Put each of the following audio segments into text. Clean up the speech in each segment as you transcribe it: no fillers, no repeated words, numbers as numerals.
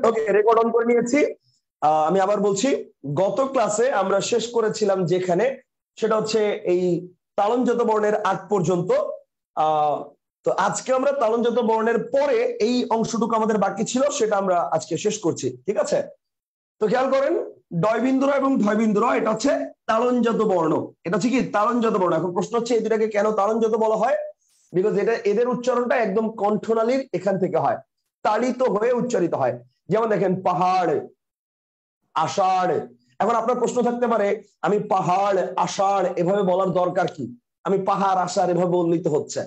Okay, record on করে নিয়েছি। আমি আবার বলছি, গত ক্লাসে আমরা শেষ করেছিলাম যেখানে, সেটা হচ্ছে এই তালঞ্জত বর্ণের আগ পর্যন্ত। তো আজকে আমরা তালঞ্জত বর্ণের পরে এই অংশটুকু আমাদের বাকি ছিল, সেটা আমরা আজকে শেষ করছি, ঠিক আছে? তো খেয়াল করেন, ডয়বিন্দুর এবং ঢয়বিন্দুর, এটা হচ্ছে তালঞ্জত বর্ণ। এটা হচ্ছে কি তালঞ্জত বর্ণ। এখন প্রশ্ন হচ্ছে এই দুটাকে কেন তালঞ্জত বলা হয়? বিকজ এটা এদের উচ্চারণটা একদম কণ্ঠনালীর এখান থেকে হয়, তাড়িত হয়ে উচ্চারিত হয়। যেমন দেখেন পাহাড়, আষাঢ়। এখন আপনার প্রশ্ন থাকতে পারে, আমি পাহাড় আষাঢ় এভাবে বলার দরকার কি? আমি পাহাড় আষাঢ় এভাবে বললেই তো হচ্ছে।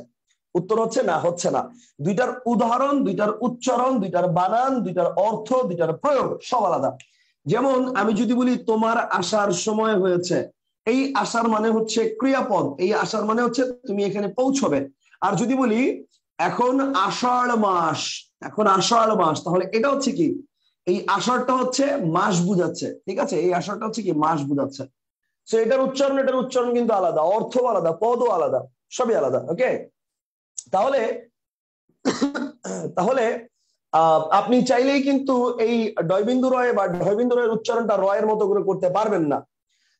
উত্তর হচ্ছে না, হচ্ছে না। দুইটার উদাহরণ, দুইটার উচ্চারণ, দুইটার বানান, দুইটার অর্থ, দুইটার প্রয়োগ সব আলাদা। যেমন আমি যদি বলি তোমার আসার সময় হয়েছে, এই আসার মানে হচ্ছে ক্রিয়াপদ, এই আসার মানে হচ্ছে তুমি এখানে পৌঁছবে। আর যদি বলি এখন আষাঢ় মাস, এখন আষাঢ় মাস, তাহলে এটা হচ্ছে কি, এই আষাঢ়টা হচ্ছে মাস বুঝাচ্ছে, ঠিক আছে? এই আষাঢ়টা হচ্ছে কি মাস বুঝাচ্ছে। তো এটার উচ্চারণ কিন্তু আলাদা, অর্থ আলাদা, পদও আলাদা, সবই আলাদা। ওকে, তাহলে তাহলে আপনি চাইলেই কিন্তু এই ডয়বিন্দু রয় বা ঢয়বিন্দু রয়ের উচ্চারণটা রয়ের মতো করে করতে পারবেন না।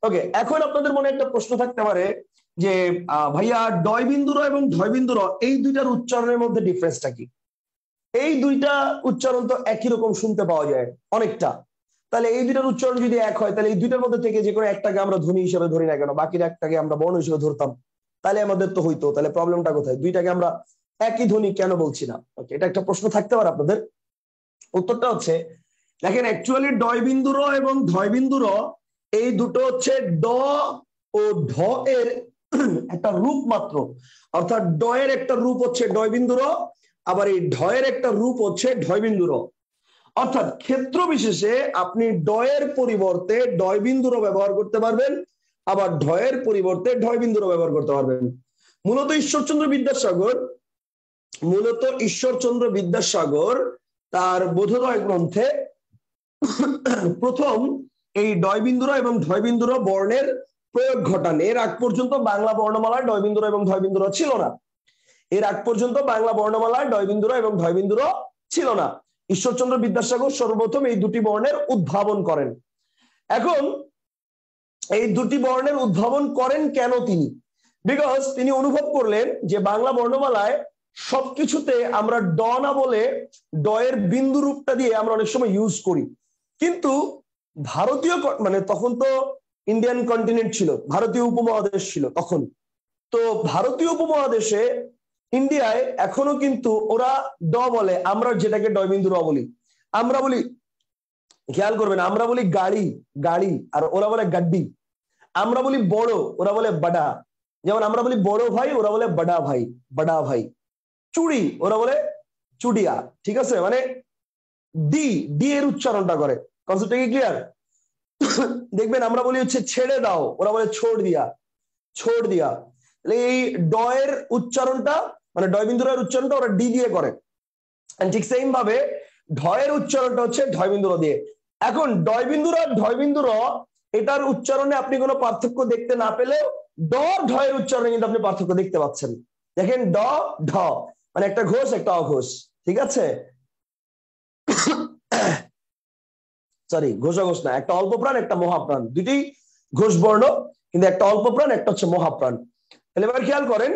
ওকে, এখন আপনাদের মনে একটা প্রশ্ন থাকতে পারে যে ভাইয়া ডয়বিন্দু রয় এবং ঢয়বিন্দু র এই দুইটার উচ্চারণের মধ্যে ডিফারেন্সটা কি? এই দুইটা উচ্চারণ তো একই রকম শুনতে পাওয়া যায় অনেকটা। তাহলে এই দুইটার উচ্চারণ যদি এক হয়, তাহলে এই দুইটার মধ্যে থেকে যে কোনো একটাকে আমরা ধ্বনি হিসেবে ধরি না কেন, বাকির একটাকে আমরা বর্ণ হিসেবে ধরতাম, তাহলে আমাদের তো হইতো। তাহলে প্রবলেমটা কোথায়? দুইটাকে আমরা একই ধ্বনি কেন বলছি না? ওকে, এটা একটা প্রশ্ন থাকতে পারে আপনাদের। উত্তরটা হচ্ছে, দেখেন অ্যাকচুয়ালি ডয়বিন্দু র এবং ঢয়বিন্দু র এই দুটো হচ্ছে ড ও ঢ এর একটা রূপ মাত্র। অর্থাৎ ড এর একটা রূপ হচ্ছে ডয়বিন্দু র, আবার এই ঢয়ের একটা রূপ হচ্ছে ঢয়বিন্দু র। অর্থাৎ ক্ষেত্র বিশেষে আপনি ডয়ের পরিবর্তে ডয়বিন্দুর ব্যবহার করতে পারবেন, আবার ঢয়ের পরিবর্তে ঢয়বিন্দুর ব্যবহার করতে পারবেন। মূলত ঈশ্বরচন্দ্র বিদ্যাসাগর তার বোধোদয় গ্রন্থে প্রথম এই ডয়বিন্দুরা এবং ঢয়বিন্দুরা বর্ণের প্রয়োগ ঘটান। এর আগ পর্যন্ত বাংলা বর্ণমালায় ডয়বিন্দুরা এবং ঢয়বিন্দুরা ছিল না। এর আগ পর্যন্ত বাংলা বর্ণমালায় ডয়বিন্দুরা এবং ঢয়বিন্দুরা ছিল না। ঈশ্বরচন্দ্র বিদ্যাসাগর সর্বপ্রথম এই দুটি বর্ণের উদ্ভাবন করেন। এখন এই দুটি বর্ণের উদ্ভাবন করেন কেন তিনি? বিকজ তিনি অনুভব করলেন যে বাংলা বর্ণমালায় সবকিছুতে আমরা ড না বলে ড এর বিন্দু রূপটা দিয়ে আমরা অনেক সময় ইউজ করি। কিন্তু ভারতীয়, মানে তখন তো ইন্ডিয়ান কন্টিনেন্ট ছিল, ভারতীয় উপমহাদেশ ছিল তখন। তো ভারতীয় উপমহাদেশে ইন্ডিয়ায় এখনো কিন্তু ওরা ড বলে, আমরা যেটাকে ডয়বিন্দু র বলি। আমরা বলি, খেয়াল করবেন, আমরা বলি গাড়ি গাড়ি, আর ওরা বলে গাড্ডি। আমরা বলি বড়, ওরা বলে বাডা। যেমন আমরা বলি বড় ভাই, ওরা বলে বাডা ভাই, বাডা ভাই। চুড়ি, ওরা বলে চুডিয়া। ঠিক আছে, মানে ডি ডি এর উচ্চারণটা করে। কনসেপ্টটা কি ক্লিয়ার? দেখবেন আমরা বলি হচ্ছে ছেড়ে দাও, ওরা বলে ছোড় দিয়া, ছোড় দিয়া। এই ড এর উচ্চারণটা, মানে ডয়বিন্দুর উচ্চারণটা ওরা ডি দিয়ে করে। ঠিক সেম ভাবে ঢয়ের উচ্চারণটা হচ্ছে ঢয়বিন্দুর দিয়ে। এখন ডয়বিন্দুর আর ঢয়বিন্দুর এটার উচ্চারণে আপনি কোনো পার্থক্য দেখতে না পেলেও ড ঢয়ের উচ্চারণে কিন্তু আপনি পার্থক্য দেখতে পাচ্ছেন। দেখেন ড ঢ, মানে একটা ঘোষ একটা অঘোষ, ঠিক আছে? সরি, ঘোষ অঘোষ না, একটা অল্প প্রাণ একটা মহাপ্রাণ, দুটি ঘোষ বর্ণ, কিন্তু একটা অল্প প্রাণ একটা হচ্ছে মহাপ্রাণ। তাহলে এবার খেয়াল করেন,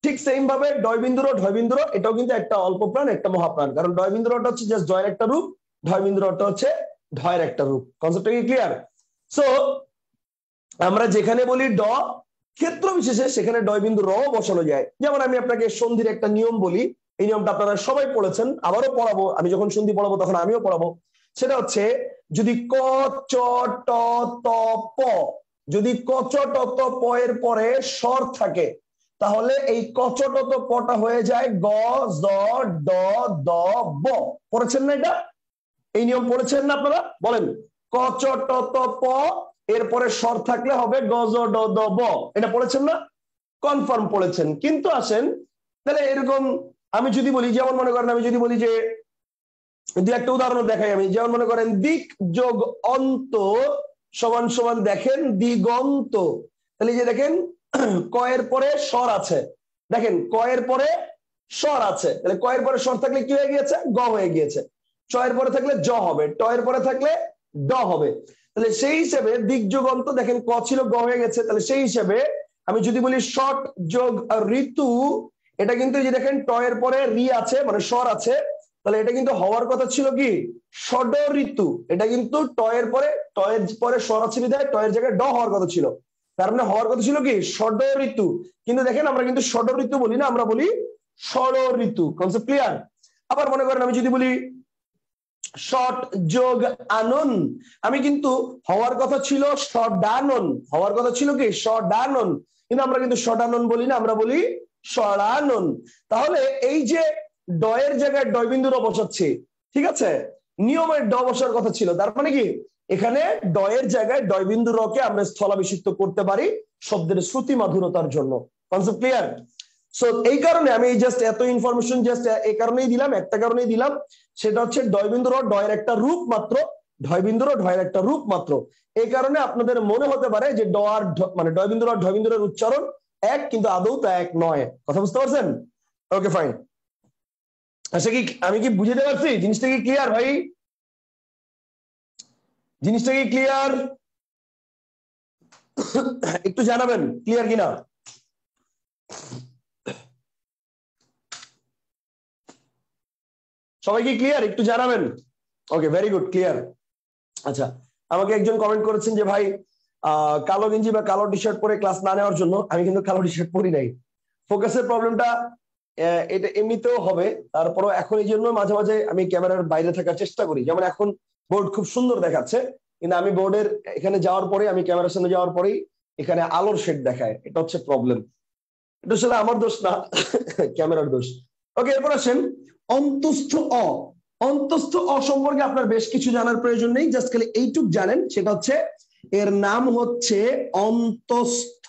ঠিক সেম ভাবে ডয়বিন্দুর ঢয়বিন্দুর এটাও কিন্তু একটা অল্প প্রাণ একটা মহাপ্রাণ। কারণ ডয়বিন্দুরটা হচ্ছে জাস্ট জয়ের একটা রূপ, ঢয়বিন্দুরটা হচ্ছে ঢয়ের একটা রূপ। কনসেপ্টটা কি ক্লিয়ার? সো আমরা যেখানে বলি ড, ক্ষেত্র বিশেষে সেখানে ডয়বিন্দু র বসানো যায়। যেমন আমি আপনাকে সন্ধির একটা নিয়ম বলি, এই নিয়মটা আপনারা সবাই পড়েছেন, আবারও পড়াবো। আমি যখন সন্ধি পড়াবো তখন আমিও পড়াবো। সেটা হচ্ছে, যদি ক চ ট ত প, যদি ক চ ট ত প এর পরে স্বর থাকে, তাহলে এই ক চ ট ত পটা হয়ে যায় গ জ ড দ ব। পড়েছেন না এটা? এই নিয়ম পড়েছেন না আপনারা? বলেন, ক চ ট ত প এরপরে স্বর থাকলে হবে গ জ ড দ ব। এটা পড়েছেন না? কনফার্ম পড়েছেন। কিন্তু আসেন, তাহলে এরকম আমি যদি বলি, যেমন মনে করেন আমি যদি বলি যে, দু একটা উদাহরণ দেখাই আমি। যেমন মনে করেন দিক যোগ অন্ত সমান সমান দেখেন দিগন্ত। তাহলে যে দেখেন ক এর পরে স্বর আছে, দেখেন ক এর পরে স্বর আছে, তাহলে ক এর পরে স্বর থাকলে কি হয়ে গিয়েছে? গ হয়ে গিয়েছে। চয়ের পরে থাকলে জ হবে, টয়ের পরে থাকলে ড হবে। তাহলে সেই হিসেবে দিক যোগন্ত দেখেন ক ছিল গ হয়ে গেছে, তাহলে সেই হিসেবে আমি যদি বলি শট যোগ ঋতু, এটা কিন্তু যে দেখেন টয়ের পরে রি আছে মানে স্বর আছে, তাহলে এটা কিন্তু হওয়ার কথা ছিল কি ষড ঋতু। এটা কিন্তু টয়ের পরে স্বর আছে বিধায় টয়ের জায়গায় ড হওয়ার কথা ছিল, তার মানে হওয়ার কথা ছিল কি ষড ঋতু। কিন্তু দেখেন আমরা কিন্তু ষড ঋতু বলি না, আমরা বলি ষড় ঋতু। Concept clear? আবার মনে করেন আমি যদি বলি শট যোগ আনন, আমি কিন্তু হওয়ার কথা ছিল সডানন, হওয়ার কথা ছিল কি সডানন, কিন্তু আমরা কিন্তু সডানন বলি না, আমরা বলি সড়ানন। তাহলে এই যে ডয়ের জায়গায় ডয় বিন্দু র বসাচ্ছি, ঠিক আছে, নিয়মের ড বসার কথা ছিল, তার মানে কি এখানে ডয়ের জায়গায় ডয় বিন্দু রকে আমরা স্থলাভিষিক্ত করতে পারি শব্দের শ্রুতি মাধুরতার জন্য। Concept clear? সো এই কারণে আমি জাস্ট এত ইনফরমেশন জাস্ট এই কারণেই দিলাম, একটা কারণেই দিলাম, সেটা হচ্ছে ডয় বিন্দু র ডয়ের একটা রূপ মাত্র, ঢয় বিন্দু র ঢয়ের একটা রূপ মাত্র। এই কারণে আপনাদের মনে হতে পারে যে ড আর মানে ডয় বিন্দু র ঢয় বিন্দুর উচ্চারণ এক, কিন্তু আদৌ তা এক নয়। কথা বুঝতে পারছেন? Okay fine. আচ্ছা, কি আমি কি বুঝতে পারছি? জিনিসটা কি ক্লিয়ার ভাই? জিনিসটা কি ক্লিয়ার? একটু জানাবেন ক্লিয়ার কিনা। সবাই কি ক্লিয়ার? একটু জানাবেন। ওকে, ভেরি গুড, ক্লিয়ার। আচ্ছা, আমাকে একজন কমেন্ট করেছেন যে ভাই কালো গেঞ্জি বা কালো টি শার্ট পরে ক্লাস না নেওয়ার জন্য। আমি কিন্তু কালো টি শার্ট পরি নাই। ফোকাসের প্রবলেমটা এটা এমনিতেও হবে, তারপরও এখন এই জন্য মাঝে মাঝে আমি ক্যামেরার বাইরে থাকার চেষ্টা করি। যেমন এখন বোর্ড খুব সুন্দর দেখাচ্ছে, কিন্তু আমি বোর্ডের এখানে যাওয়ার পরে, আমি ক্যামেরার সামনে যাওয়ার পরেই এখানে আলোর শেড দেখায়, এটা হচ্ছে প্রবলেম। এটা আসলে আমার দোষ না, ক্যামেরার দোষ। ওকে, এরপর আসেন অন্তস্থ অ। অন্তস্থ অ সম্পর্কে আপনার বেশ কিছু জানার প্রয়োজন নেই, জাস্ট খালি এইটুক জানেন, সেটা হচ্ছে এর নাম হচ্ছে অন্তস্থ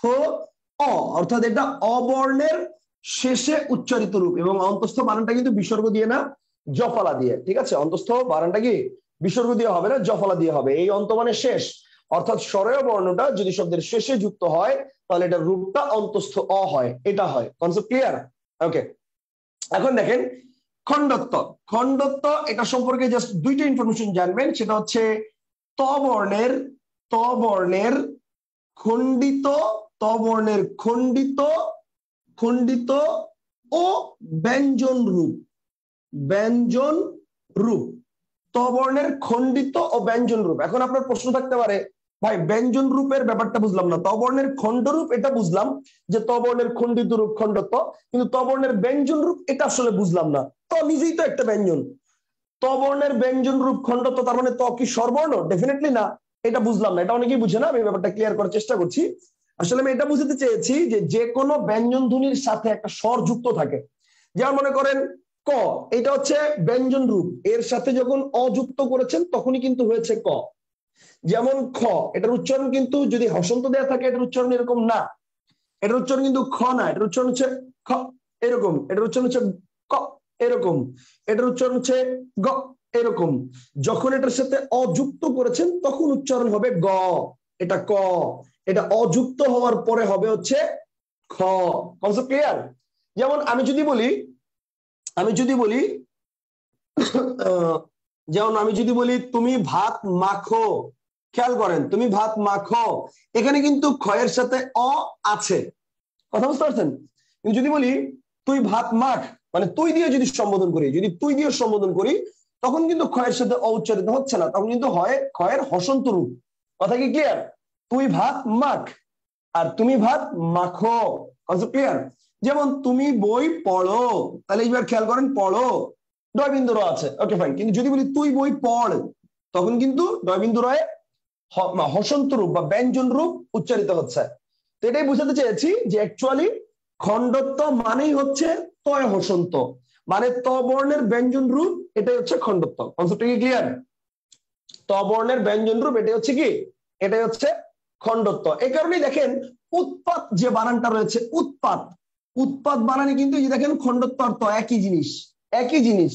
অ, অর্থাৎ এটা অবর্ণের শেষে উচ্চারিত রূপ। এবং অন্তস্থ বানানটা কিন্তু বিসর্গ দিয়ে না, জফলা দিয়ে। ঠিক আছে, অন্তস্থ বানানটা কি বিসর্গ দিয়ে হবে না, জফলা দিয়ে হবে। এই অন্ত মানে শেষ, অর্থাৎ স্বরেয় বর্ণটা যদি শব্দের শেষে যুক্ত হয় তাহলে এটার রূপটা অন্তস্থ অ হয়, এটা হয়। Concept clear? ওকে, এখন দেখেন খণ্ডত্ব। খণ্ডত্ব এটা সম্পর্কে জাস্ট দুইটা ইনফরমেশন জানবেন, সেটা হচ্ছে ত বর্ণের খণ্ডিত, ত বর্ণের খণ্ডিত খণ্ডিত ও ব্যঞ্জন রূপ। ব্যঞ্জন রূপ, ত বর্ণের খণ্ডিত ও ব্যঞ্জন রূপ। এখন আপনার প্রশ্ন থাকতে পারে ভাই ব্যঞ্জন রূপের ব্যাপারটা বুঝলাম না, ত বর্ণের খণ্ড রূপ এটা বুঝলাম যে ত বর্ণের খণ্ডিত রূপ খণ্ডত্ব, কিন্তু ত বর্ণের ব্যঞ্জন রূপ এটা আসলে বুঝলাম না। ত নিজেই তো একটা ব্যঞ্জন, ত বর্ণের ব্যঞ্জন রূপ খণ্ডত্ব, তার মানে ত কি স্বরবর্ণ? ডেফিনেটলি না, এটা বুঝলাম না। এটা অনেকেই বুঝে না, আমি ব্যাপারটা ক্লিয়ার করার চেষ্টা করছি। আসলে আমি এটা বুঝতে চেয়েছি যে যে কোনো ব্যঞ্জন ধ্বনির সাথে একটা স্বর যুক্ত থাকে। যেমন মনে করেন ক, এটা হচ্ছে ব্যঞ্জন রূপ, এর সাথে যখন অযুক্ত করেছেন তখনই কিন্তু হয়েছে ক। যেমন খ, এটার উচ্চারণ কিন্তু যদি হসন্ত দেয়া থাকে এটার উচ্চারণ এরকম না, এটার উচ্চারণ কিন্তু খ না, এটার উচ্চারণ হচ্ছে খ এরকম, এটার উচ্চারণ হচ্ছে ক এরকম, এটার উচ্চারণ হচ্ছে গ এরকম। যখন এটার সাথে অযুক্ত করেছেন তখন উচ্চারণ হবে গ, এটা ক। এটা অযুক্ত হওয়ার পরে হবে হচ্ছে খ। Concept clear? যেমন আমি যদি বলি যেমন আমি যদি বলি তুমি ভাত মাখো, খেয়াল করেন তুমি ভাত মাখো, এখানে কিন্তু ক্ষয়ের সাথে অ আছে। কথা বুঝতে পারছেন? কিন্তু যদি বলি তুই ভাত মাখ, মানে তুই দিয়ে যদি সম্বোধন করি, যদি তুই দিয়ে সম্বোধন করি, তখন কিন্তু ক্ষয়ের সাথে অ উচ্চারিত হচ্ছে না, তখন কিন্তু হয় ক্ষয়ের হসন্ত রূপ। কথা কি ক্লিয়ার? তুই ভাত মাখ আর তুমি ভাত মাখো। Concept clear? যেমন তুমি বই পড়ো, তাহলে এইবার খেয়াল করেন পড়ো ডয় বিন্দু র আছে, ওকে ফাইন। কিন্তু যদি বলি তুই বই পড়, তখন কিন্তু ডয় বিন্দু রয়ে হসন্ত রূপ বা ব্যঞ্জন রূপ উচ্চারিত হচ্ছে। তো এটাই বুঝাতে চেয়েছি যে অ্যাকচুয়ালি খণ্ডত্ব মানেই হচ্ছে তয় হসন্ত, মানে ত বর্ণের ব্যঞ্জন রূপ, এটাই হচ্ছে খণ্ডত্ব। কনসেপ্টটা কি ক্লিয়ার? ত বর্ণের ব্যঞ্জন রূপ এটাই হচ্ছে কি, এটাই হচ্ছে খণ্ডত্ব। এই কারণেই দেখেন উৎপাত যে বানানটা রয়েছে, উৎপাত বানানে কিন্তু এই যে দেখেন খণ্ডত্ব আর ত একই জিনিস, একই জিনিস।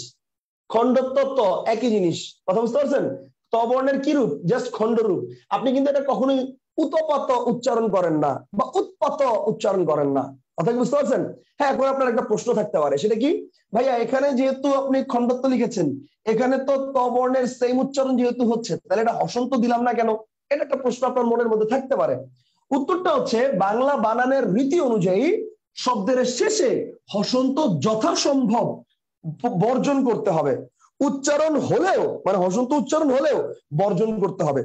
খণ্ডত্ব ত একই জিনিস। কথা বুঝতে পারছেন? ত বর্ণের কি রূপ? জাস্ট খণ্ড রূপ। আপনি কিন্তু এটা কখনোই উতপাত উচ্চারণ করেন না বা উৎপাত উচ্চারণ করেন না। কথা কি বুঝতে পারছেন? হ্যাঁ, এখন আপনার একটা প্রশ্ন থাকতে পারে, সেটা কি ভাইয়া এখানে যেহেতু আপনি খণ্ডত্ব লিখেছেন, এখানে তো ত বর্ণের সেম উচ্চারণ যেহেতু হচ্ছে, তাহলে এটা হসন্ত দিলাম না কেন? এটা একটা প্রশ্ন আপনার মনের মধ্যে থাকতে পারে। উত্তরটা হচ্ছে বাংলা বানানের রীতি অনুযায়ী শব্দের শেষে হসন্ত যথাসম্ভব বর্জন করতে হবে। উচ্চারণ হলেও মানে হসন্ত উচ্চারণ হলেও বর্জন করতে হবে।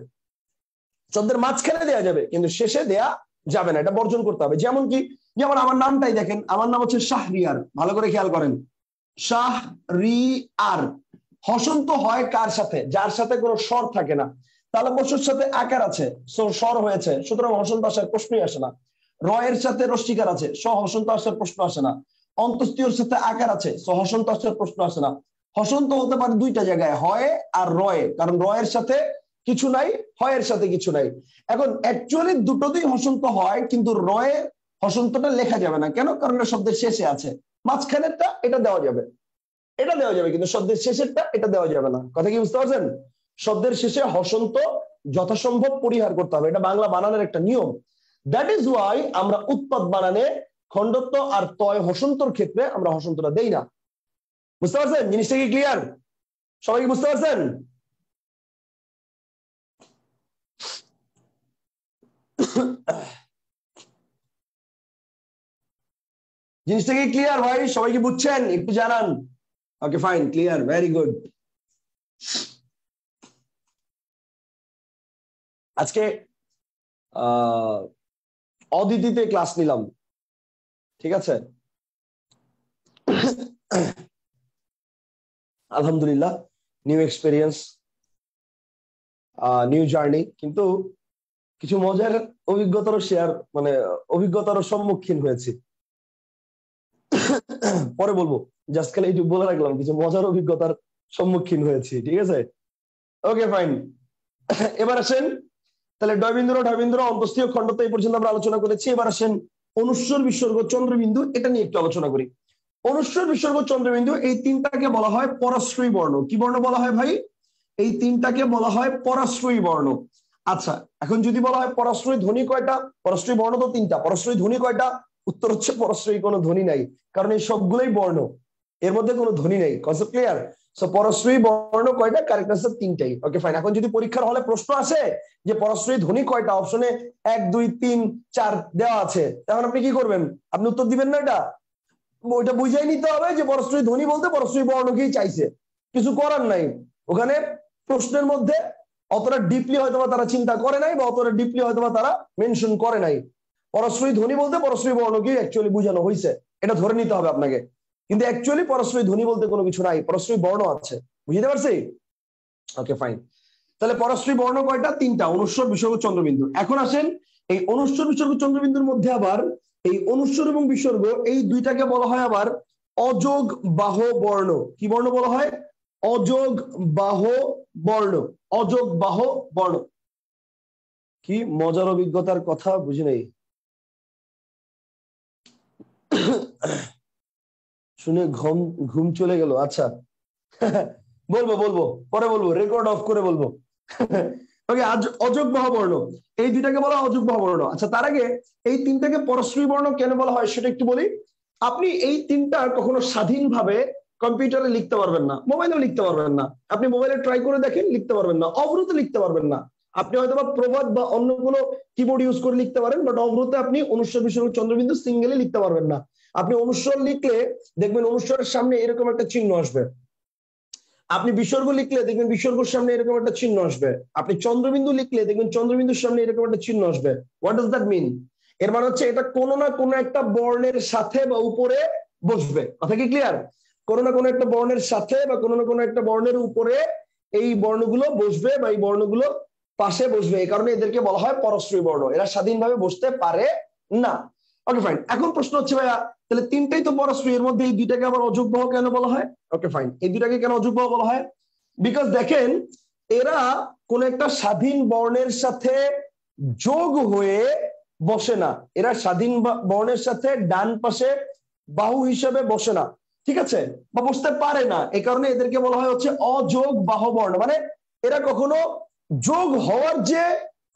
শব্দের মাঝখানে দেয়া যাবে কিন্তু শেষে দেয়া যাবে না, এটা বর্জন করতে হবে। যেমন কি, যেমন আমার নামটাই দেখেন, আমার নাম হচ্ছে শাহরিয়ার, ভালো করে খেয়াল করেন, শাহরিয়ার। হসন্ত হয় কার সাথে? যার সাথে কোনো স্বর থাকে না। তাহলে বসুর সাথে আকার আছে, স্বর হয়েছে, সুতরাং হসন্ত আসার প্রশ্নই আসে না। রয়ের সাথে রস্বীকার আছে, হসন্ত আসার প্রশ্ন আসে না। অন্তস্তীয়র সাথে আকার আছে, হসন্ত আসার প্রশ্ন আসে না। হসন্ত হতে পারে দুইটা জায়গায়, হয় আর রয়ে, কারণ রয়ের সাথে কিছু নাই, হয়ের সাথে কিছু নাই। এখন অ্যাকচুয়ালি দুটোতেই হসন্ত হয়, কিন্তু রয়ে হসন্তটা লেখা যাবে না। কেন? কারণ এটা শব্দের শেষে আছে। মাঝখানেরটা এটা দেওয়া যাবে, এটা দেওয়া যাবে, কিন্তু শব্দের শেষেরটা এটা দেওয়া যাবে না। কথা কি বুঝতে পারছেন? শব্দের শেষে হসন্ত যথাসম্ভব পরিহার করতে হবে, এটা বাংলা বানানের একটা নিয়ম। দ্যাট ইজ ওয়াই আমরা উৎপাদ বানানে খণ্ডত্ব আর তয় হসন্তর ক্ষেত্রে আমরা হসন্তটা দেই না। বুঝতে পারছেন জিনিসটা কি? ক্লিয়ার? সবাই কি বুঝতে পারছেন? জিনিসটা কি ক্লিয়ার ভাই? সবাই কি বুঝছেন? একটু জানান। Okay fine, clear, very good. আজকে অদিতিতে ক্লাস নিলাম, ঠিক আছে? আলহামদুলিল্লাহ, নিউ এক্সপেরিয়েন্স, নিউ জার্নি, কিন্তু কিছু মজার অভিজ্ঞতারও শেয়ার মানে অভিজ্ঞতারও সম্মুখীন হয়েছি। পরে বলবো, জাস্ট খালি একটু বলে রাখলাম কিছু মজার অভিজ্ঞতার সম্মুখীন হয়েছি, ঠিক আছে? Okay fine. এবার আসেন, তাহলে ডয়বিন্দু ঢয়বিন্দু অন্তস্থীয় খণ্ডত্ব এই পর্যন্ত আমরা আলোচনা করেছি। এবার আসেন অনুস্বর বিসর্গ চন্দ্রবিন্দু, এটা নিয়ে একটু আলোচনা করি। অনুস্বর বিসর্গ চন্দ্রবিন্দু এই তিনটাকে বলা হয় পরাশ্রয়ী বর্ণ। কি বর্ণ বলা হয় ভাই? এই তিনটাকে বলা হয় পরাশ্রয়ী বর্ণ। আচ্ছা, এখন যদি বলা হয় পরাশ্রয়ী ধ্বনি কয়টা? পরাশ্রয়ী বর্ণ তো তিনটা, পরাশ্রয়ী ধ্বনি কয়টা? উত্তর হচ্ছে পরাশ্রয়ী কোনো ধ্বনি নাই, কারণ এই সবগুলোই বর্ণ, এর মধ্যে কোনো ধ্বনি নেই। Concept clear? সো পরাশ্রয়ী বর্ণ কয়টা? কারেক্ট আনসার তিনটাই। Okay fine. এখন যদি পরীক্ষার হলে প্রশ্ন আসে যে পরাশ্রয়ী ধ্বনি কয়টা, অপশনে 1 2 3 4 দেওয়া আছে, তখন আপনি কি করবেন? আপনি উত্তর দিবেন না, এটা ওইটা বুঝাই নিতে হবে যে পরশ্রয়ী ধ্বনি বলতে পরশ্রয়ী বর্ণকেই চাইছে, কিছু করার নাই। ওখানে প্রশ্নের মধ্যে অতটা ডিপলি হয়তোবা তারা চিন্তা করে নাই, বা অতটা ডিপলি হয়তোবা তারা মেনশন করে নাই। পরশ্রয়ী ধ্বনি বলতে পরশ্রয়ী বর্ণকেই অ্যাকচুয়ালি বোঝানো হয়েছে, এটা ধরে নিতে হবে আপনাকে। কিন্তু অ্যাকচুয়ালি পরশ্রয়ী ধ্বনি বলতে কোনো কিছু নাই, পরশ্রয়ী বর্ণ আছে। বুঝতে পারছি? Okay fine. তাহলে পরশ্রয়ী বর্ণ কয়টা? তিনটা, অনুস্বর বিসর্গ চন্দ্রবিন্দু। এখন আসেন এই অনুস্বর বিসর্গ চন্দ্রবিন্দুর মধ্যে আবার এই অনুস্বর এবং বিসর্গ এই দুইটাকে বলা হয় আবার অযোগ বাহ বর্ণ। কি বর্ণ বলা হয়? অযোগ বাহ বর্ণ। অযোগ বাহ বর্ণ। কি মজার অভিজ্ঞতার কথা, বুঝি নাই। শুনে ঘুম ঘুম চলে গেল। আচ্ছা, বলবো বলবো পরে বলবো, রেকর্ড অফ করে বলবো। ওকে, অযোগ বাহ বর্ণ এই দুইটাকে বলা হয় অযোগ বাহ বর্ণ। আচ্ছা, তার আগে এই তিনটাকে পরশ্রয়ী বর্ণ কেন বলা হয় সেটা একটু বলি। আপনি এই তিনটা কখনো স্বাধীনভাবে কম্পিউটারে লিখতে পারবেন না, মোবাইলেও লিখতে পারবেন না। আপনি মোবাইলে ট্রাই করে দেখেন, লিখতে পারবেন না। অবরুতে লিখতে পারবেন না। আপনি হয়তো বা প্রবাদ বা অন্য কোনো কিবোর্ড ইউজ করে লিখতে পারেন, বাট অবরুতে আপনি অনুস্বর বিসর্গ চন্দ্রবিন্দু সিঙ্গেলে লিখতে পারবেন না। আপনি অনুস্বর লিখলে দেখবেন অনুস্বরের সামনে এরকম একটা চিহ্ন আসবে। আপনি বিসর্গ লিখলে দেখবেন বিসর্গের সামনে এরকম একটা চিহ্ন আসবে। আপনি চন্দ্রবিন্দু লিখলে দেখবেন চন্দ্রবিন্দুর সামনে এরকম একটা চিহ্ন আসবে। What does that mean? এর মানে হচ্ছে এটা কোনো না কোনো একটা বর্ণের সাথে বা উপরে বসবে। কথা কি ক্লিয়ার? কোনো না কোনো একটা বর্ণের সাথে বা কোনো না কোনো একটা বর্ণের উপরে এই বর্ণগুলো বসবে, বা এই বর্ণগুলো পাশে বসবে। এই কারণে এদেরকে বলা হয় পরশ্রয়ী বর্ণ। এরা স্বাধীনভাবে বসতে পারে না। Okay fine. এখন প্রশ্ন হচ্ছে ভাইয়া, তাহলে তিনটাই তো পরশ্রয়ী, এর মধ্যে এই দুইটাকে আবার অযোগ বাহ কেন বলা হয়? Okay fine. এই দুইটাকে কেন অযোগ বাহ বলা হয়? বিকজ দেখেন, এরা কোন একটা স্বাধীন বর্ণের সাথে যোগ হয়ে বসে না। এরা স্বাধীন বর্ণের সাথে ডান পাশে বাহু হিসেবে বসে না, ঠিক আছে, বা বসতে পারে না। এই কারণে এদেরকে বলা হয় হচ্ছে অযোগ বাহ বর্ণ। মানে এরা কখনো যোগ হওয়ার যে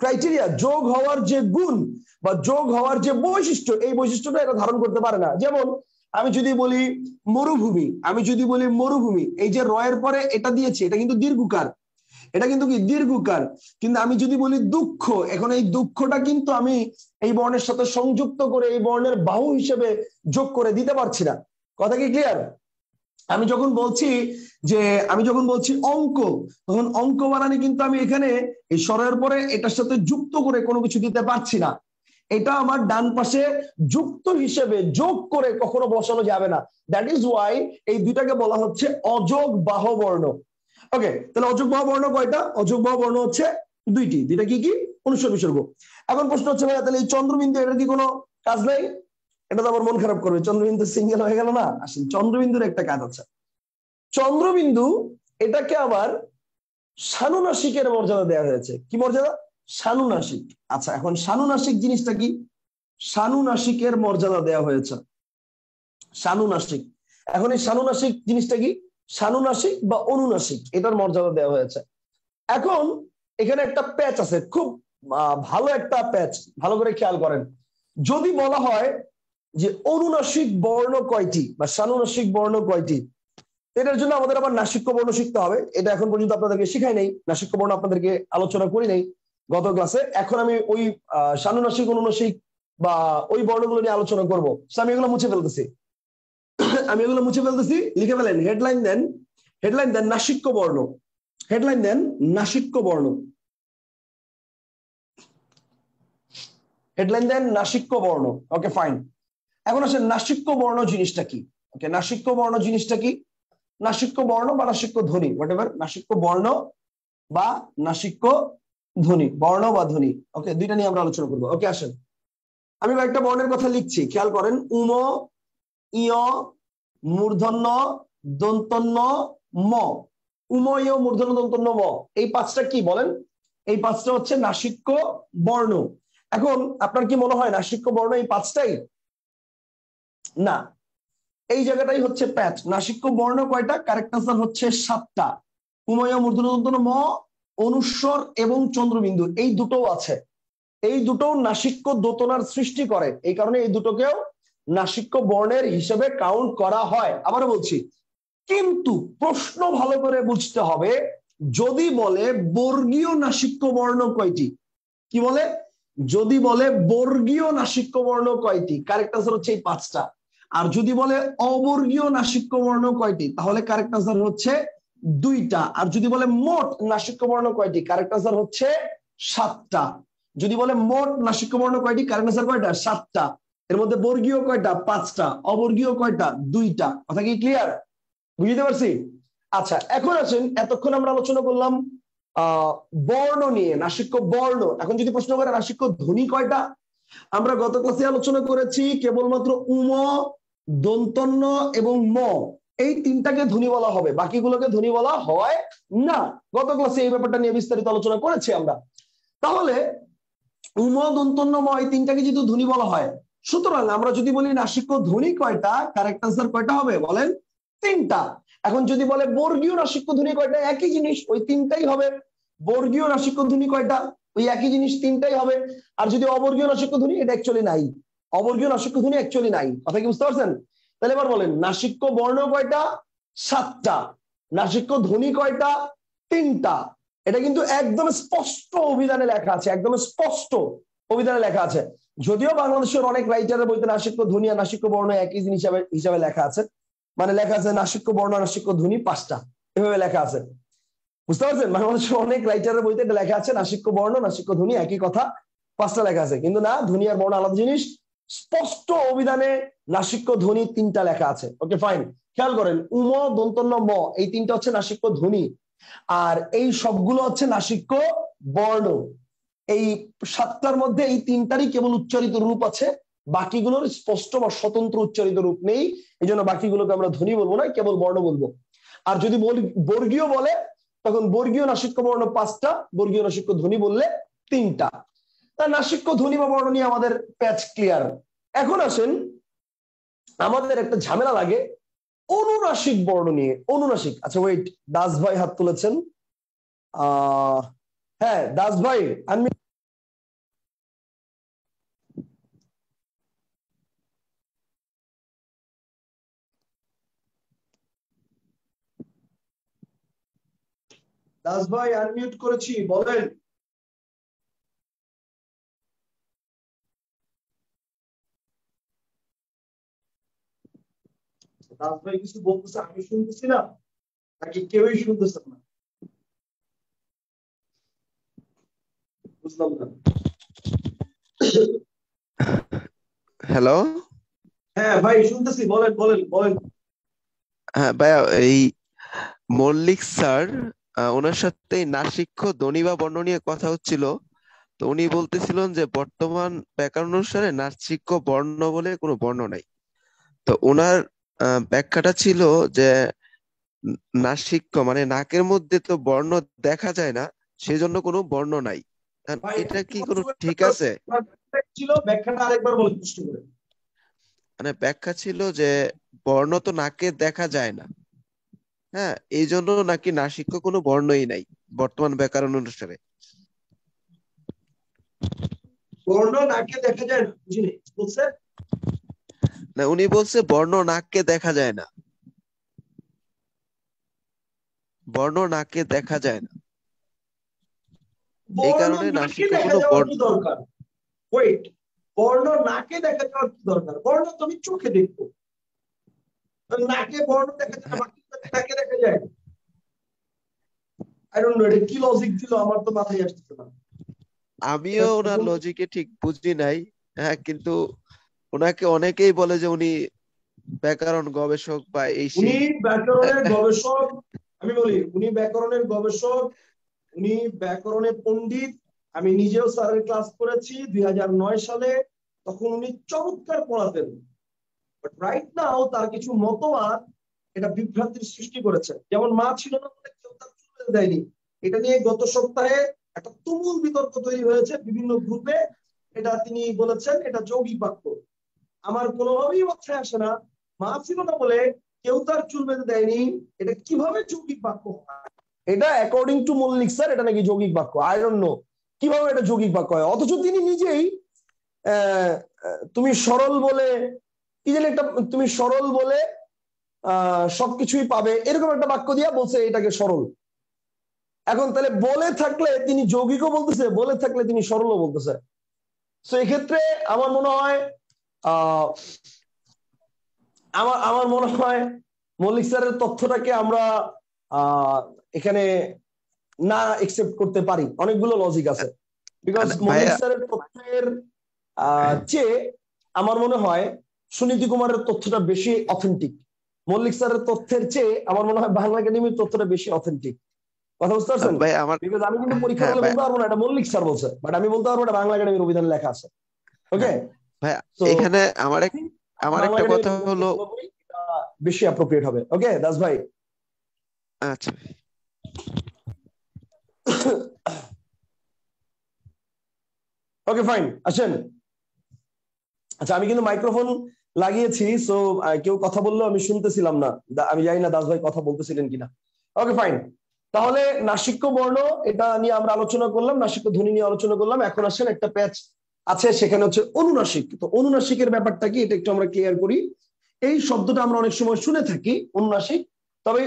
ক্রাইটেরিয়া, যোগ হওয়ার যে গুণ বা যোগ হওয়ার যে বৈশিষ্ট্য, এই বৈশিষ্ট্যটা এটা ধারণ করতে পারে না। যেমন আমি যদি বলি মরুভূমি, এই যে রয়ের পরে এটা দিয়েছে, এটা কিন্তু দীর্ঘকার, এটা কিন্তু কি দীর্ঘকার। কিন্তু আমি যদি বলি দুঃখ, এখন এই দুঃখটা কিন্তু আমি এই বর্ণের সাথে সংযুক্ত করে এই বর্ণের বাহু হিসেবে যোগ করে দিতে পারছি না। কথা কি ক্লিয়ার? আমি যখন বলছি অঙ্ক, তখন অঙ্ক বানানে কিন্তু আমি এখানে এই স্বরের পরে এটার সাথে যুক্ত করে কোনো কিছু দিতে পারছি না। এটা আমার ডান পাশে যুক্ত হিসেবে যোগ করে কখনো বসানো যাবে না। দ্যাট ইজ ওয়াই এই দুইটাকে বলা হচ্ছে অযোগ বাহ বর্ণ। ওকে, তাহলে অযোগ বাহ বর্ণ কয়টা? অযোগ বাহ বর্ণ হচ্ছে দুইটা কি কি? অনুস্বর বিসর্গ। এখন প্রশ্ন হচ্ছে ভাইয়া তাহলে এই চন্দ্রবিন্দু, এটার কি কোনো কাজ নাই? এটা তো আবার মন খারাপ করবে, চন্দ্রবিন্দু সিঙ্গেল হয়ে গেল না। আসেন, চন্দ্রবিন্দুর একটা কাজ আছে। চন্দ্রবিন্দু এটাকে আবার সানুনাসিকের মর্যাদা দেওয়া হয়েছে। কি মর্যাদা? সানুনাসিক। আচ্ছা, এখন সানুনাসিক জিনিসটা কি? সানুনাসিকের মর্যাদা দেওয়া হয়েছে, সানুনাসিক। এখন এই সানুনাসিক জিনিসটা কি? সানুনাসিক বা অনুনাসিক, এটার মর্যাদা দেওয়া হয়েছে। এখন এখানে একটা প্যাচ আছে, খুব ভালো একটা প্যাচ, ভালো করে খেয়াল করেন। যদি বলা হয় যে অনুনাসিক বর্ণ কয়টি বা সানুনাসিক বর্ণ কয়টি, এটার জন্য আমাদের আবার নাসিক্য বর্ণ শিখতে হবে। এটা এখন পর্যন্ত আপনাদেরকে শিখাই নাই, নাসিক্য বর্ণ আপনাদেরকে আলোচনা করি নাই গত ক্লাসে। এখন আমি ওই সানুনাসিক, অনুনাসিক বা ওই বর্ণগুলো নিয়ে আলোচনা করবো। আমি এগুলো মুছে ফেলতেছি, লিখে ফেলেন। হেডলাইন দেন নাসিক্য বর্ণ, হেডলাইন দেন নাসিক্য বর্ণ, হেডলাইন দেন নাসিক্য বর্ণ। Okay fine. এখন আসেন নাসিক্য বর্ণ জিনিসটা কি? ওকে, নাসিক্য বর্ণ জিনিসটা কি? নাসিক্য বর্ণ বা নাসিক্য ধ্বনি, হোয়াটএভার, নাসিক্য বর্ণ বা নাসিক্য ধ্বনি, বর্ণ বা ধ্বনি। ওকে, দুইটা নিয়ে আমরা আলোচনা করবো। ওকে আসেন, আমি একটা বর্ণের কথা লিখছি, খেয়াল করেন। উম, ইয়, মূর্ধন্য, দন্তন্য, ম। উম, ইয়, মূর্ধন্য, দন্তন্য, ম, এই পাঁচটা কি বলেন? এই পাঁচটা হচ্ছে নাসিক্য বর্ণ। এখন আপনার কি মনে হয় নাসিক্য বর্ণ এই পাঁচটাই? না, এই জায়গাটাই হচ্ছে প্যাচ। নাসিক্য বর্ণ কয়টা? কারেক্ট আনসার হচ্ছে 7টা। উময়, মূর্ধন্য, দন্তন্য, ম, অনুস্বর এবং চন্দ্রবিন্দু, এই দুটো আছে। এই দুটো নাসিক্য দোতনার সৃষ্টি করে, এই কারণে এই দুটোকেও নাসিক্য বর্ণের হিসেবে কাউন্ট করা হয়। আবারও বলছি, কিন্তু প্রশ্ন ভালো করে বুঝতে হবে। যদি বলে বর্গীয় নাসিক্য বর্ণ কয়টি, কি বলে? যদি বলে বর্গীয় নাসিক্য বর্ণ কয়টি, কারেক্ট আনসার হচ্ছে এই 5টা। আর যদি বলে অবর্গীয় নাসিক্য বর্ণ কয়টি, তাহলে কারেক্ট আনসার হচ্ছে 2টা। আর যদি বলে মোট নাসিক্য বর্ণ কয়টি, কারেক্ট আনসার হচ্ছে 7টা। যদি বলে মোট নাসিক্য বর্ণ কয়টি, কারেক্ট আনসার কয়টা? 7টা। এর মধ্যে বর্গীয় কয়টা? 5টা। অবর্গীয় কয়টা? 2টা। কথা কি ক্লিয়ার? বুঝতে পারছি? আচ্ছা, এখন আসেন, এতক্ষণ আমরা আলোচনা করলাম বর্ণ নিয়ে, নাসিক্য বর্ণ। এখন যদি প্রশ্ন করে নাসিক্য ধ্বনি কয়টা, আমরা গত ক্লাসে আলোচনা করেছি কেবলমাত্র উম, দন্তন্য এবং ম, এই তিনটাকে ধ্বনি বলা হবে, বাকিগুলোকে ধ্বনি বলা হয় না। গত ক্লাসে এই ব্যাপারটা নিয়ে বিস্তারিত আলোচনা করেছি আমরা। তাহলে উম, দন্তন্য, ম, এই তিনটাকে যদি ধ্বনি বলা হয়, সুতরাং আমরা যদি বলি নাসিক্য ধ্বনি কয়টা, কারেক্ট আনসার কয়টা হবে বলেন? 3টা। এখন যদি বলে বর্গীয় নাসিক্য ধ্বনি কয়টা, একই জিনিস, ওই 3টাই হবে। বর্গীয় নাসিক্য ধ্বনি কয়টা, ওই একই জিনিস, 3টাই হবে। আর যদি অবর্গীয় নাসিক্য ধ্বনি, এটা অ্যাকচুয়ালি নাই, অবর্গীয় নাসিক্য ধ্বনি অ্যাকচুয়ালি নাই। কথা কি বুঝতে পারছেন? তাহলে এবার বলেন নাসিক্য বর্ণ কয়টা? 7টা। নাসিক্য ধ্বনি কয়টা? 3টা। এটা কিন্তু একদম স্পষ্ট অভিধানে লেখা আছে, একদম স্পষ্ট অভিধানে লেখা আছে। যদিও বাংলাদেশের অনেক রাইটারের বইতে নাসিক্য ধ্বনি আর নাসিক্য বর্ণ একই জিনিস হিসাবে লেখা আছে, মানে লেখা আছে নাসিক্য বর্ণ নাসিক্য ধ্বনি 5টা, এভাবে লেখা আছে। বুঝতে পারছেন? বাংলাদেশের অনেক রাইটারের বইতে এটা লেখা আছে নাসিক্য বর্ণ নাসিক্য ধ্বনি একই কথা, 5টা লেখা আছে। কিন্তু না, ধ্বনি আর বর্ণ আলাদা জিনিস। স্পষ্ট অভিধানে নাসিক্য ধ্বনি 3টা লেখা আছে। ওকে ফাইন, খেয়াল করেন। উম, দন্তন্য, ম, এই 3টা হচ্ছে নাসিক্য ধ্বনি, আর এই সবগুলো হচ্ছে নাসিক্য বর্ণ। এই 7টার মধ্যে এই 3টারই কেবল উচ্চারিত রূপ আছে, বাকিগুলোর স্পষ্ট বা স্বতন্ত্র উচ্চারিত রূপ নেই। এই জন্য বাকিগুলোকে আমরা ধ্বনি বলবো না, কেবল বর্ণ বলবো। আর যদি বর্গীয় বলে, তখন বর্গীয় নাসিক্য বর্ণ 5টা, বর্গীয় নাসিক্য ধ্বনি বললে 3টা। তা নাসিক্য ধ্বনি বা বর্ণ নিয়ে আমাদের প্যাচ ক্লিয়ার। এখন আসেন, আমাদের একটা ঝামেলা লাগে অনুনাসিক বর্ণ নিয়ে। অনুনাসিক, আচ্ছা ওয়েট, দাস ভাই হাত তুলেছেন। হ্যাঁ দাস ভাই, দাস ভাই আনমিউট করেছি, বলেন। দাস ভাই কিছু বলতেছে, আমি শুনতেছি না নাকি কেউই শুনতেছে না, বুঝলাম না। হ্যালো। হ্যাঁ ভাই শুনতেছি, বলেন বলেন বলেন। হ্যাঁ ভাইয়া, এই মল্লিক স্যার, ওনার সাথে নাসিক্য ধ্বনি বা বর্ণ নিয়ে কথা হচ্ছিল। তো উনি বলতেছিলেন যে বর্তমান ব্যাকরণ অনুসারে নাসিক্য বর্ণ বলে কোনো বর্ণ নাই। তো ওনার ব্যাখ্যাটা ছিল যে নাসিক্য মানে নাকের মধ্যে তো বর্ণ দেখা যায় না, সেজন্য কোনো বর্ণ নাই। আর ভাই এটা কি কোনো ঠিক ব্যাখ্যাটা আছে? ছিল, ব্যাখ্যাটা আরেকবার বলেন কষ্ট করে। মানে ব্যাখ্যা ছিল যে বর্ণ তো নাকে দেখা যায় না, হ্যাঁ, এই জন্য নাকি নাসিক্য কোনো বর্ণই নাই বর্তমান ব্যাকরণ অনুসারে। বর্ণ নাকে দেখা যায় না, বুঝিনি বলছে। না, উনি বলছে বর্ণ নাককে দেখা যায় না, বর্ণ নাকে দেখা যায় না, এই বর্ণ কারণে নাকে নাসিক্য দেখা কোনো যাওয়ার বর্ণ। কি দরকার? ওয়েট, বর্ণ নাকে দেখা যাওয়ার কি দরকার? বর্ণ তুমি চোখে দেখবো, নাকে বর্ণ দেখা যায় না, হ্যাঁ, বাকি নাকে দেখা যায়। আই ডোন্ট নো এটা কি লজিক দিল, আমার তো মাথায় আসছে না। আমিও ওনার লজিকে ঠিক বুঝি নাই। হ্যাঁ, কিন্তু ওনাকে অনেকেই বলে যে উনি ব্যাকরণ গবেষক বা এই উনি সেই। ব্যাকরণের গবেষক, আমি বলি উনি ব্যাকরণের গবেষক, উনি ব্যাকরণের পণ্ডিত। আমি নিজেও স্যারের ক্লাস করেছি 2009 সালে, তখন উনি চমৎকার পড়াতেন। বাট রাইট নাও তার কিছু মতবাদ এটা বিভ্রান্তির সৃষ্টি করেছে। যেমন মা ছিল না বলে কেউ তার চুল বেঁধে দেয়নি, এটা নিয়ে গত সপ্তাহে একটা তুমুল বিতর্ক তৈরি হয়েছে বিভিন্ন গ্রুপে। এটা তিনি বলেছেন এটা যৌগিক বাক্য। আমার কোনোভাবেই মাথায় আসে না, মা ছিল না বলে কেউ তার চুল বেঁধে দেয়নি, এটা কিভাবে যৌগিক বাক্য হয়? এটা অ্যাকর্ডিং টু মল্লিক স্যার এটা নাকি যৌগিক বাক্য। আই ডোন্ট নো কিভাবে এটা যৌগিক বাক্য হয়, অথচ তিনি নিজেই তুমি সরল বলে কি জানি একটা, তুমি সরল বলে সবকিছুই পাবে, এরকম একটা বাক্য দিয়া বলছে এটাকে সরল। এখন তাহলে বলে থাকলে তিনি যৌগিকও বলতেছে, বলে থাকলে তিনি সরলও বলতেছে। তো এক্ষেত্রে আমার মনে হয় আহ আমার আমার মনে হয় মল্লিক স্যারের তথ্যটাকে আমরা এখানে না একসেপ্ট করতে পারি। অনেকগুলো লজিক আছে, বিকজ মল্লিক ভাইয়া, স্যারের তথ্যের চেয়ে আমার মনে হয় সুনীতি কুমারের তথ্যটা বেশি অথেন্টিক। মল্লিক স্যারের তথ্যের চেয়ে আমার মনে হয় বাংলা একাডেমির তথ্যটা বেশি অথেন্টিক। কথা বুঝতে পারছেন? ভাই আমার, বিকজ আমি কিন্তু পরীক্ষার হ্যাঁ হলে ভাই, বলতে পারবো না এটা মল্লিক স্যার বলছে, বাট আমি বলতে পারবো এটা বাংলা একাডেমির অভিধানে লেখা আছে। ওকে, হ্যাঁ ভাই, তো এখানে আমার বাংলা একটা একাডেমির কথা হলো। এটা বেশি অ্যাপ্রোপ্রিয়েট হবে। ওকে দাস ভাই। আচ্ছা, ওকে ফাইন, আসেন। আচ্ছা আমি কিন্তু মাইক্রোফোন লাগিয়েছি, সো কেউ কথা বললো আমি শুনতেছিলাম না, আমি জানি না দাস ভাই কথা বলতেছিলেন কিনা। ওকে ফাইন, তাহলে নাসিক্য বর্ণ এটা নিয়ে আমরা আলোচনা করলাম, নাসিক্য ধ্বনি নিয়ে আলোচনা করলাম। এখন আসেন একটা প্যাচ আছে সেখানে হচ্ছে অনুনাসিক। তো অনুনাসিকের ব্যাপারটা কি এটা একটু আমরা ক্লিয়ার করি। এই শব্দটা আমরা অনেক সময় শুনে থাকি অনুনাসিক, তবে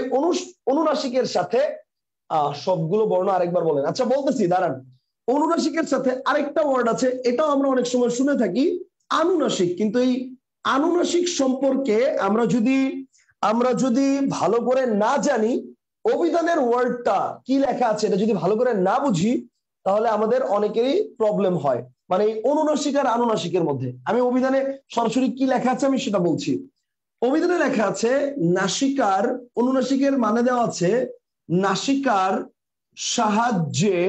অনুনাসিকের সাথে সবগুলো বর্ণ আরেকবার বলেন। আচ্ছা বলতেছি দাঁড়ান, অনুনাসিকের সাথে আরেকটা ওয়ার্ড আছে, এটাও আমরা অনেক সময় শুনে থাকি আনুনাসিক। কিন্তু এই আনুনাসিক সম্পর্কে আমরা যদি ভালো করে না জানি, অভিধানের ওয়ার্ডটা কি লেখা আছে এটা যদি ভালো করে না বুঝি, তাহলে আমাদের অনেকেরই প্রবলেম হয়। মানে অনুনাসিক আর আনুনাসিকের মধ্যে আমি অভিধানে সরাসরি কি লেখা আছে আমি সেটা বলছি। অভিধানে লেখা আছে নাসিকার, অনুনাসিকের মানে দেওয়া আছে নাসিকার সাহায্যে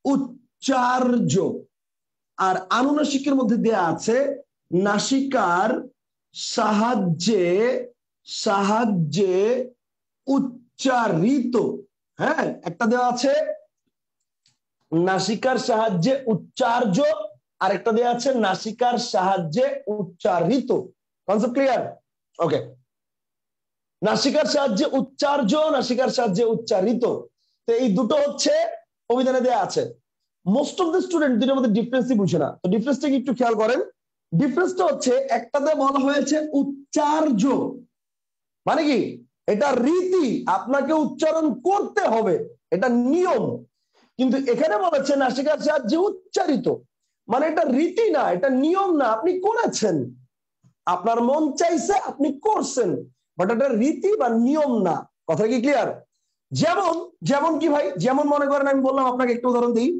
উচ্চার্য, আর আনুনাসিকের মধ্যে দেয়া আছে নাসিকার সাহায্যে সাহায্যে উচ্চারিত। হ্যাঁ, একটা দেওয়া আছে নাসিকার সাহায্যে উচ্চার্য, আর একটা দেওয়া আছে নাসিকার সাহায্যে উচ্চারিত। Concept clear? ওকে, নাসিকার সাহায্যে উচ্চার্য, নাসিকার সাহায্যে উচ্চারিত, তো এই দুটো হচ্ছে অভিধানে দেয়া আছে। মোস্ট অফ দ্য স্টুডেন্ট দুটোর মধ্যে ডিফারেন্সই বুঝে না। তো ডিফারেন্সটা কি একটু খেয়াল করেন। ডিফারেন্সটা হচ্ছে একটাতে বলা হয়েছে উচ্চার্য, মানে কি এটা রীতি, আপনাকে উচ্চারণ করতে হবে, এটা নিয়ম। কিন্তু এখানে বলেছে নাসিকার সাহায্যে উচ্চারিত, মানে এটা রীতি না, এটা নিয়ম না, আপনি করেছেন, আপনার মন চাইছে আপনি করছেন, বাট এটা রীতি বা নিয়ম না। কথা কি ক্লিয়ার? যেমন যেমন কি ভাই, যেমন মনে করেন আমি বললাম আপনাকে একটা উদাহরণ দিই,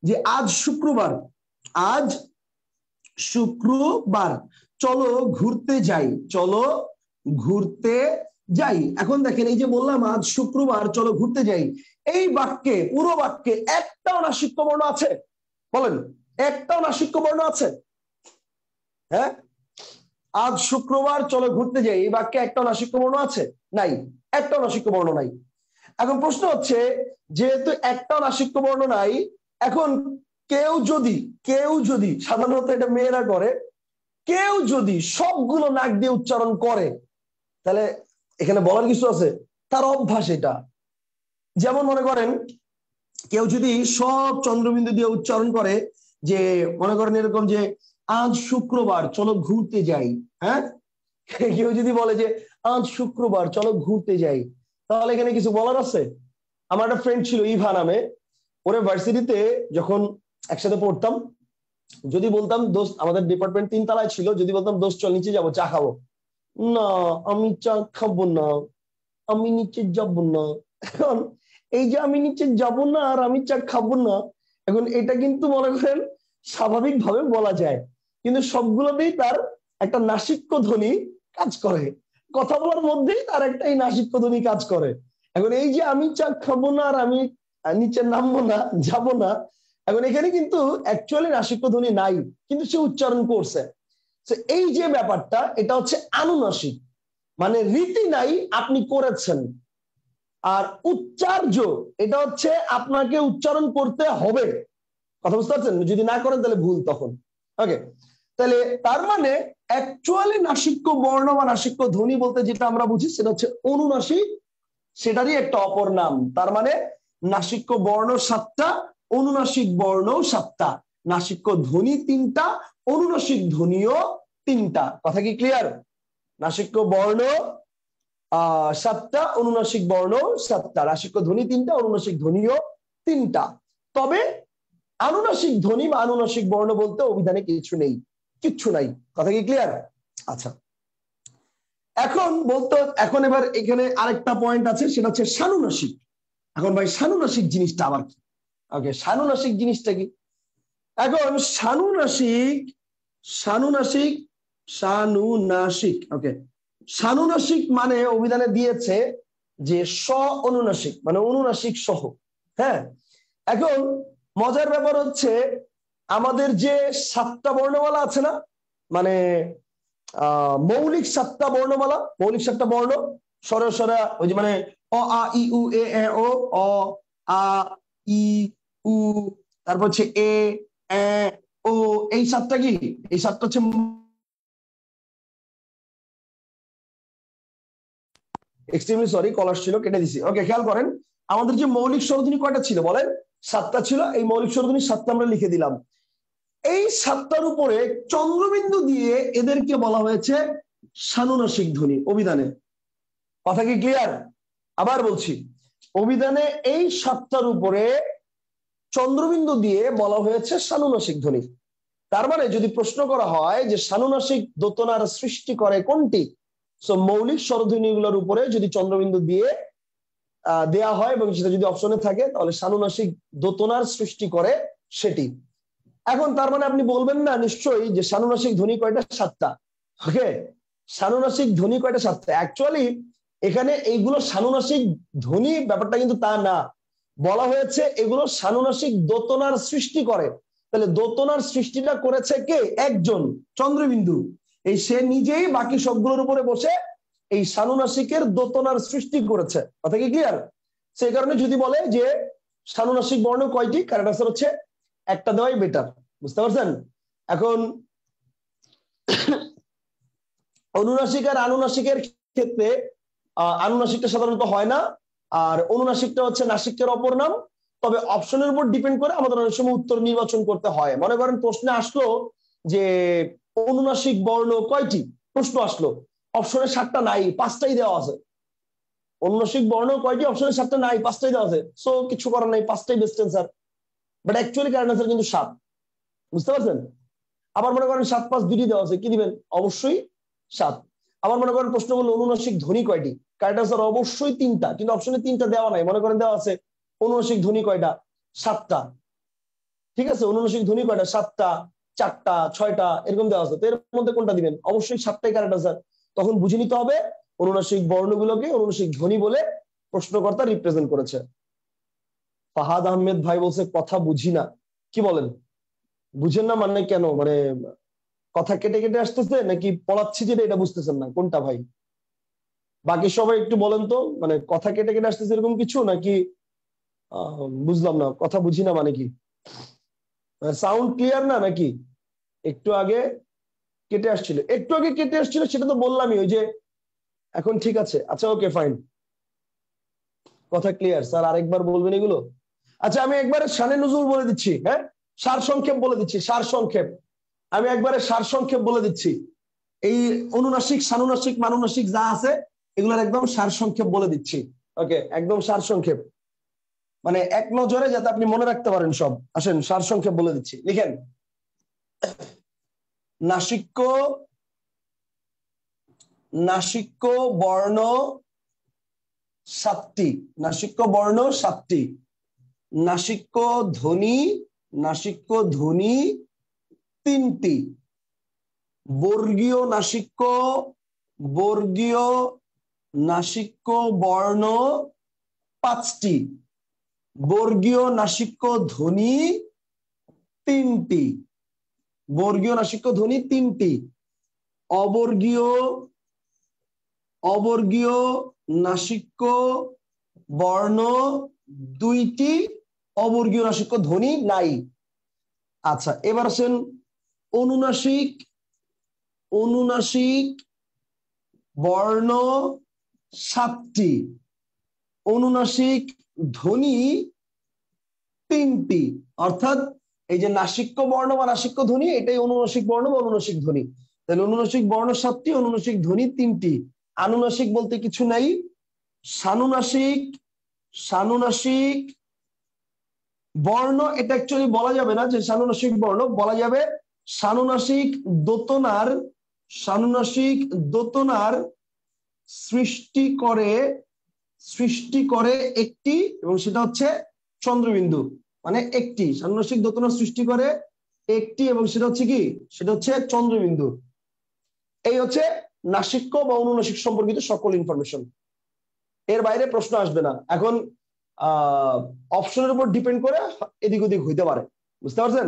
যে আজ শুক্রবার, আজ শুক্রবার, চলো ঘুরতে যাই, চলো ঘুরতে যাই। এখন দেখেন এই যে বললাম আজ শুক্রবার চলো ঘুরতে যাই, এই বাক্যে পুরো বাক্যে একটাও নাসিক্য বর্ণ আছে? বলেন, একটাও নাসিক্য বর্ণ আছে? হ্যাঁ, আজ শুক্রবার চলো ঘুরতে যাই, এই বাক্যে একটাও নাসিক্য বর্ণ আছে? নাই, একটাও নাসিক্য বর্ণ নাই। এখন প্রশ্ন হচ্ছে, যেহেতু একটাও নাসিক্য বর্ণ নাই, এখন কেউ যদি সাধারণত এটা মেয়েরা করে, কেউ যদি সবগুলো নাক দিয়ে উচ্চারণ করে, তাহলে এখানে বলার কিছু আছে? তার অভ্যাস এটা। যেমন মনে করেন কেউ যদি সব চন্দ্রবিন্দু দিয়ে উচ্চারণ করে, যে মনে করেন এরকম যে আজ শুক্রবার চলো ঘুরতে যাই, হ্যাঁ, কেউ যদি বলে যে আজ শুক্রবার চলো ঘুরতে যাই, তাহলে এখানে কিছু বলার আছে? আমার একটা ফ্রেন্ড ছিল ইভা নামে, ওরে ভার্সিটিতে যখন একসাথে পড়তাম, যদি বলতাম দোস্ত, আমাদের ডিপার্টমেন্ট 3 তলায় ছিল, যদি বলতাম দোস্ত চল নিচে যাবো চা খাবো, না আমি চা খাবো না, আমি নিচে যাব না। এখন এই যে আমি নিচে যাব না আর আমি চা খাবো না, এখন এটা কিন্তু মনে করেন স্বাভাবিকভাবে বলা যায়, কিন্তু সবগুলোতেই তার একটা নাসিক্য ধ্বনি কাজ করে, কথা বলার মধ্যেই তার একটা এই নাসিক্য ধ্বনি কাজ করে। এখন এই যে আমি চা খাবো না আর আমি নিচে নামবো না, যাব না, এখন এখানে কিন্তু অ্যাকচুয়ালি নাসিক্য ধ্বনি নাই, কিন্তু সে উচ্চারণ করছে। এই যে ব্যাপারটা, এটা হচ্ছে আনুনাসিক, মানে রীতি নাই, আপনি করেছেন। আর উচ্চার্য, এটা হচ্ছে আপনাকে উচ্চারণ করতে হবে। কথা বুঝতে পারছেন? যদি না করেন তাহলে ভুল তখন। ওকে, তাহলে তার মানে অ্যাকচুয়ালি নাসিক্য বর্ণ বা নাসিক্য ধ্বনি বলতে যেটা আমরা বুঝি সেটা হচ্ছে অনুনাসিক, সেটারই একটা অপর নাম। তার মানে নাসিক্য বর্ণ 7টা, অনুনাসিক বর্ণ 7টা, নাসিক্য ধ্বনি 3টা, অনুনাসিক ধ্বনিও 3টা। কথা কি ক্লিয়ার? নাসিক্য বর্ণ 7টা, অনুনাসিক বর্ণ 7টা, নাসিক্য ধ্বনি 3টা, অনুনাসিক ধ্বনিও 3টা। তবে আনুনাসিক ধ্বনি বা আনুনাসিক বর্ণ বলতে অভিধানে কিছু নেই, কিচ্ছু নাই। কথা কি ক্লিয়ার? আচ্ছা, এখন এবার এখানে আরেকটা পয়েন্ট আছে, সেটা হচ্ছে সানুনাসিক। এখন ভাই সানুনাসিক জিনিসটা আবার কি? ওকে, সানুনাসিক জিনিসটা কি? এখন সানুনাসিক, সানুনাসিক, সানুনাসিক, ওকে, সানুনাসিক মানে অভিধানে দিয়েছে যে স অনুনাসিক, মানে অনুনাসিক সহ। হ্যাঁ, এখন মজার ব্যাপার হচ্ছে আমাদের যে 7টা বর্ণমালা আছে না, মানে মৌলিক 7টা বর্ণমালা, মৌলিক 7টা বর্ণ, সরা ওই যে মানে অ আ ই উ এ এ ও, অ আ ই উ, তারপর হচ্ছে এ এ ও, এই 7টা কি? এই 7টা হচ্ছে, এক্সট্রিমলি সরি কলার ছিল কেটে দিছি। ওকে, খেয়াল করেন আমাদের যে মৌলিক স্বরধ্বনি কয়টা ছিল বলেন? 7টা ছিল। এই মৌলিক স্বরধ্বনি 7টা আমরা লিখে দিলাম। এই 7টার উপরে চন্দ্রবিন্দু দিয়ে এদেরকে বলা হয়েছে সানুনাসিক ধ্বনি অভিধানে। কথা কি ক্লিয়ার? আবার বলছি, অভিধানে এই 7টার উপরে চন্দ্রবিন্দু দিয়ে বলা হয়েছে সানুনাসিক ধ্বনি। তার মানে যদি প্রশ্ন করা হয় যে সানুনাসিক দোতনার সৃষ্টি করে কোনটি, সো মৌলিক স্বরধ্বনিগুলোর উপরে যদি চন্দ্রবিন্দু দিয়ে দেয়া হয় এবং সেটা যদি অপশনে থাকে, তাহলে সানুনাসিক দোতনার সৃষ্টি করে সেটি। এখন তার মানে আপনি বলবেন না নিশ্চয়ই যে সানুনাসিক ধ্বনি কয়টা? 7টা। ওকে, সানুনাসিক ধ্বনি কয়টা? 7টা। অ্যাকচুয়ালি এখানে এইগুলো সানুনাসিক ধ্বনি ব্যাপারটা কিন্তু তা না, বলা হয়েছে এগুলো সানুনাসিক দোতনার সৃষ্টি করে। তাহলে দোতনার সৃষ্টিটা করেছে কে? একজন, চন্দ্রবিন্দু। এই সে নিজেই বাকি সবগুলোর উপরে বসে এই সানুনাসিকের দোতনার সৃষ্টি করেছে। কথা কি ক্লিয়ার? সেই কারণে যদি বলে যে সানুনাসিক বর্ণ কয়টি, কারেক্ট আনসার হচ্ছে একটা দেওয়াই বেটার। বুঝতে পারছেন? এখন অনুনাসিক আর আনুনাসিকের ক্ষেত্রে আনুনাসিকটা সাধারণত হয় না, আর অনুনাসিকটা হচ্ছে নাসিকের অপর নাম। তবে অপশনের উপর ডিপেন্ড করে আমাদের অনেক সময় উত্তর নির্বাচন করতে হয়। মনে করেন প্রশ্নে আসলো যে অনুনাসিক বর্ণ কয়টি, প্রশ্ন আসলো, অপশনে 7টা নাই, 5টাই দেওয়া আছে, অনুনাসিক বর্ণ কয়টি? অপশনে 7টা নাই, 5টাই দেওয়া আছে, সো কিছু করার নাই, 5টাই best answer. But actually correct answer কিন্তু 7। বুঝতে পারছেন? আবার মনে করেন 7 5 দুটি দেওয়া আছে, কি দিবেন? অবশ্যই 7। আবার মনে করেন প্রশ্ন বললো অনুনাসিক ধ্বনি কয়টি? কারেক্ট অ্যান্সার অবশ্যই 3টা, কিন্তু অপশনে 3টা দেওয়া নাই। মনে করেন দেওয়া আছে অনুনাসিক ধ্বনি কয়টা? 7টা। ঠিক আছে, অনুনাসিক ধ্বনি কয়টা? 7টা, 4টা, 6টা এরকম দেওয়া আছে। তো এর মধ্যে কোনটা দিবেন? অবশ্যই 7টাই কারেক্ট অ্যান্সার। তখন বুঝে নিতে হবে অনুনাসিক বর্ণগুলোকে অনুনাসিক ধ্বনি বলে প্রশ্নকর্তা রিপ্রেজেন্ট করেছে। ফাহাদ আহমেদ ভাই বলছে কথা বুঝি না। কি বলেন, বুঝেন না মানে কেন? মানে কথা কেটে কেটে আসতেছে নাকি পড়াচ্ছি যেটা এটা বুঝতেছেন না, কোনটা ভাই? বাকি সবাই একটু বলেন তো, মানে কথা কেটে কেটে আসতেছে এরকম কিছু নাকি? বুঝলাম না, কথা বুঝি না মানে কি? সাউন্ড ক্লিয়ার না নাকি? একটু আগে কেটে আসছিল, একটু আগে কেটে আসছিল, সেটা তো বললামই, ওই যে এখন ঠিক আছে। আচ্ছা ওকে ফাইন, কথা ক্লিয়ার। স্যার আরেকবার বলবেন এগুলো? আচ্ছা আমি একবারে শানে নজরুল বলে দিচ্ছি, হ্যাঁ, সার সংক্ষেপ বলে দিচ্ছি, সার সংক্ষেপ। আমি একবারে সার সংক্ষেপ বলে দিচ্ছি। এই অনুনাসিক, সানুনাসিক, মানুনাসিক যা আছে এগুলোর একদম সার সংক্ষেপ বলে দিচ্ছি। ওকে, একদম সার সংক্ষেপ, মানে এক নজরে যাতে আপনি মনে রাখতে পারেন সব। আসেন সার সংক্ষেপ বলে দিচ্ছি, লিখেন। নাসিক্য, নাসিক্য বর্ণ 7টি, নাসিক্য বর্ণ 7টি, নাসিক্য ধ্বনি, নাসিক্য ধ্বনি 3টি, বর্গীয় নাসিক্য, বর্গীয় নাসিক্য বর্ণ 5টি, বর্গীয় নাসিক্য ধ্বনি 3টি, বর্গীয় নাসিক্য ধ্বনি 3টি, অবর্গীয়, অবর্গীয় নাসিক্য বর্ণ 2টি, অবর্গীয় নাসিক্য ধ্বনি নাই। আচ্ছা এবার আসেন অনুনাসিক, অনুনাসিক বর্ণ 7টি, অনুনাসিক ধ্বনি 3টি। অর্থাৎ এই যে নাসিক্য বর্ণ বা নাসিক্য ধ্বনি, এটাই অনুনাসিক বর্ণ বা অনুনাসিক ধ্বনি। তাহলে অনুনাসিক বর্ণ 7টি, অনুনাসিক ধ্বনি 3টি। আনুনাসিক বলতে কিছু নাই। সানুনাসিক, সানুনাসিক বর্ণ এটা অ্যাকচুয়ালি বলা যাবে না যে সানুনাসিক বর্ণ, বলা যাবে সানুনাসিক দোতনার, সানুনাসিক দোতনার সৃষ্টি করে, সৃষ্টি করে একটি, এবং সেটা হচ্ছে চন্দ্রবিন্দু। মানে একটি সানুনাসিক দোতনা সৃষ্টি করে একটি, এবং সেটা হচ্ছে কি? সেটা হচ্ছে চন্দ্রবিন্দু। এই হচ্ছে নাসিক্য বা অনুনাসিক সম্পর্কিত সকল ইনফরমেশন। এর বাইরে প্রশ্ন আসবে না। এখন অপশনের উপর ডিপেন্ড করে এদিক ওদিক হইতে পারে। বুঝতে পারছেন?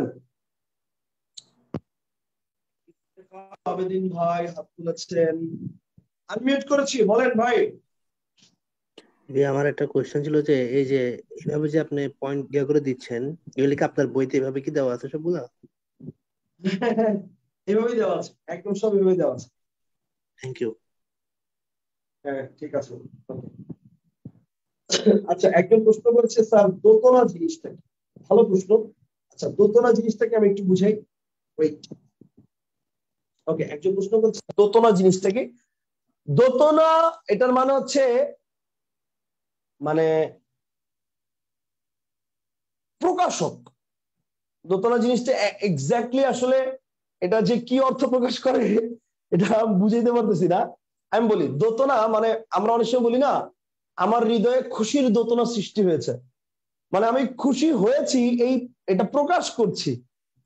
আবেদিন ভাই হাত তুলেছেন, আনমিউট করেছি, বলেন ভাই। আমার একটা কোয়েশ্চেন ছিল যে এই যে এইভাবে যে আপনি পয়েন্ট দিয়ে করে দিচ্ছেন, এগুলি কি আপনার বইতে এভাবে কি দেওয়া আছে সবগুলা? এভাবেই দেওয়া আছে, একদম সব এভাবেই দেওয়া আছে। Thank you. হ্যাঁ ঠিক আছে। আচ্ছা একজন প্রশ্ন করেছে স্যার দোতনা জিনিসটা কি? ভালো প্রশ্ন। আচ্ছা দোতনা জিনিসটাকে আমি একটু বুঝাই। ওয়েট, ওকে, একজন প্রশ্ন করছে দোতনা জিনিসটা কি? দোতনা এটার মানে হচ্ছে মানে প্রকাশক। দোতনা জিনিসটা এক্স্যাক্টলি আসলে এটা যে কি অর্থ প্রকাশ করে এটা বুঝাইতে পারতেছি না। আমি বলি দোতনা মানে আমরা অনেক সময় বলি না আমার হৃদয়ে খুশির দোতনা সৃষ্টি হয়েছে, মানে আমি খুশি হয়েছি, এই এটা প্রকাশ করছি,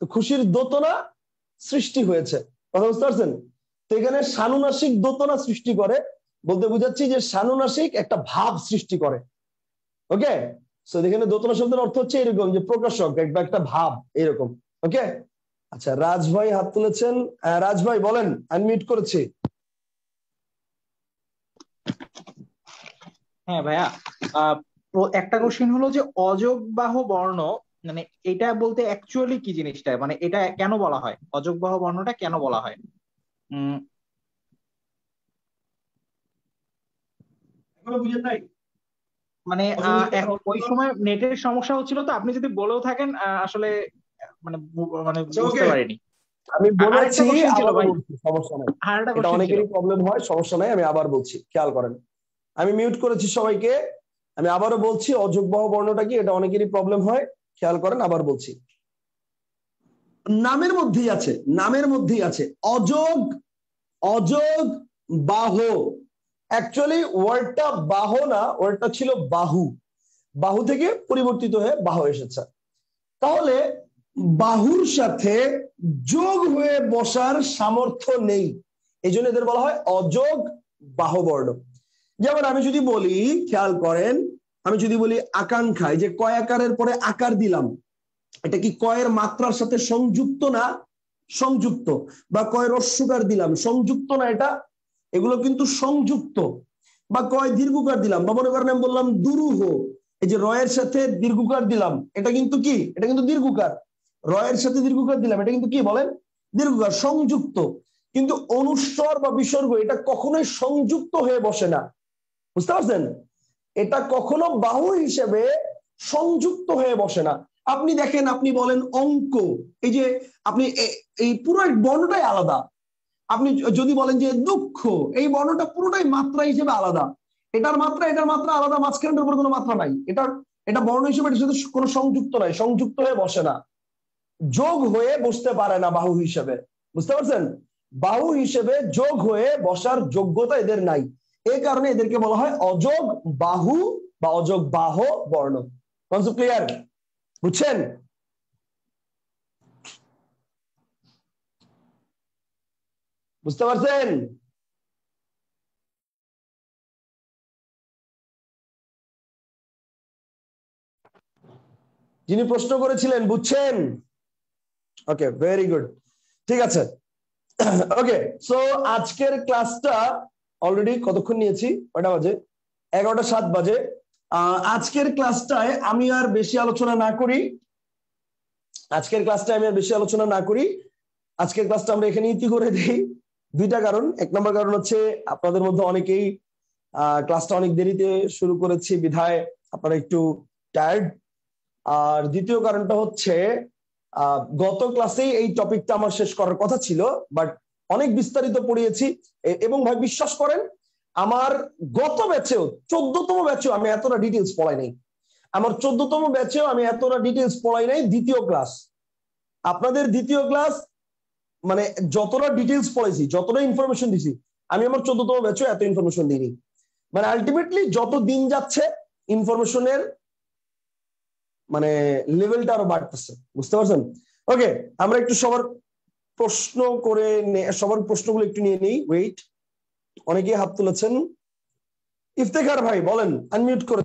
তো খুশির দোতনা সৃষ্টি হয়েছে। কথা বুঝতে পারছেন? তো এখানে সানুনাসিক দোতনা সৃষ্টি করে বলতে বুঝাচ্ছি যে সানুনাসিক একটা ভাব সৃষ্টি করে। ওকে, সো এখানে দোতনা শব্দের অর্থ হচ্ছে এরকম যে প্রকাশক বা একটা ভাব এরকম। ওকে, আচ্ছা রাজ ভাই হাত তুলেছেন। রাজ ভাই বলেন, আনমিউট করেছি। হ্যাঁ ভাইয়া, একটা কোশ্চেন হলো যে অযোগবাহ বর্ণ মানে এটা বলতে অ্যাকচুয়ালি কি জিনিসটা, মানে এটা কেন বলা হয়, অযোগবাহ বর্ণটা কেন বলা হয়? উম এখনো বুঝেন নাই? মানে ওই সময় নেটের সমস্যা হচ্ছিল, তো আপনি যদি বলেও থাকেন আসলে মানে মানে বুঝতে পারিনি। আমি বলেছি, আরেকটা কোশ্চেন ছিল আবারও ভাই, বলছি, সমস্যা নাই। আরেকটা এটা কোশ্চেন ছিল। অনেকেরই প্রবলেম হয়, সমস্যা নাই, আমি আবার বলছি, খেয়াল করেন। আমি মিউট করেছি সবাইকে। আমি আবারও বলছি অযোগ বাহু বর্ণটা কি, এটা অনেকেরই প্রবলেম হয়, খেয়াল করেন। আবার বলছি, নামের মধ্যেই আছে, নামের মধ্যেই আছে অযোগ, অযোগ বাহ। অ্যাকচুয়ালি ওয়ার্ডটা বাহ না, ওয়ার্ডটা ছিল বাহু, বাহু থেকে পরিবর্তিত হয়ে বাহ এসেছে। তাহলে বাহুর সাথে যোগ হয়ে বসার সামর্থ্য নেই, এই জন্য এদের বলা হয় অযোগ বাহু বর্ণ। যেমন আমি যদি বলি, খেয়াল করেন, আমি যদি বলি আকাঙ্ক্ষা, এই যে কয় আকারের পরে আকার দিলাম, এটা কি কয়ের মাত্রার সাথে সংযুক্ত না? সংযুক্ত। বা কয় রস্যকার দিলাম, সংযুক্ত না এটা? এগুলো কিন্তু সংযুক্ত। বা কয় দীর্ঘকার দিলাম, বা মনে করেন আমি বললাম দুরূহ, এই যে রয়ের সাথে দীর্ঘকার দিলাম, এটা কিন্তু কি? এটা কিন্তু দীর্ঘকার। রয়ের সাথে দীর্ঘকার দিলাম, এটা কিন্তু কি বলেন? দীর্ঘকার, সংযুক্ত। কিন্তু অনুস্বর বা বিসর্গ এটা কখনোই সংযুক্ত হয়ে বসে না, বুঝতে পারছেন? এটা কখনো বাহু হিসেবে সংযুক্ত হয়ে বসে না। আপনি দেখেন, আপনি বলেন অঙ্ক, এই যে আপনি এই পুরো বর্ণটাই আলাদা। আপনি যদি বলেন যে দুঃখ, এই বর্ণটা পুরোটাই মাত্রা হিসেবে আলাদা, এটার মাত্রা আলাদা, মাঝখানের উপর কোনো মাত্রা নাই, এটা বর্ণ হিসেবে এটার সাথে কোনো সংযুক্ত নাই, সংযুক্ত হয়ে বসে না, যোগ হয়ে বসতে পারে না বাহু হিসেবে, বুঝতে পারছেন? বাহু হিসেবে যোগ হয়ে বসার যোগ্যতা এদের নাই, এই কারণে এদেরকে বলা হয় অযোগ বাহু বা অযোগ বাহ বর্ণ। Concept clear? বুঝছেন? বুঝতে পারছেন? যিনি প্রশ্ন করেছিলেন বুঝছেন? ওকে, ভেরি গুড, ঠিক আছে। ওকে, সো আজকের ক্লাসটা অলরেডি কতক্ষণ নিয়েছি? কয়টা বাজে? 11:07 বাজে। আজকের ক্লাসটায় আমি আর বেশি আলোচনা না করি, আজকের ক্লাসটা আমরা এখানে ইতি করে দিই। দুইটা কারণ। এক নম্বর কারণ হচ্ছে আপনাদের মধ্যে অনেকেই ক্লাসটা অনেক দেরিতে শুরু করেছি বিধায় আপনারা একটু টায়ার্ড। আর দ্বিতীয় কারণটা হচ্ছে গত ক্লাসেই এই টপিকটা আমার শেষ করার কথা ছিল, বাট অনেক বিস্তারিত পড়িয়েছি। এবং ভাই বিশ্বাস করেন, আমার গত ব্যাচেও 14তম ব্যাচেও আমি এতটা ডিটেলস পড়াই নাই, আমার 14তম ব্যাচেও আমি এতটা ডিটেলস পড়াই নাই। দ্বিতীয় ক্লাস, আপনাদের দ্বিতীয় ক্লাস, মানে যতটা ডিটেলস পড়াইছি, যতটা ইনফরমেশন দিছি, আমি আমার 14তম ব্যাচেও এত ইনফরমেশন দিইনি। মানে আলটিমেটলি যত দিন যাচ্ছে ইনফরমেশনের মানে লেভেলটা আরো বাড়তেছে, বুঝতে পারছেন? ওকে, আমরা একটু সবার প্রশ্নগুলো একটু নিয়ে নেই। ওয়েট, অনেকেই হাত তুলেছেন। ইফতেখার ভাই বলেন, আনমিউট করে।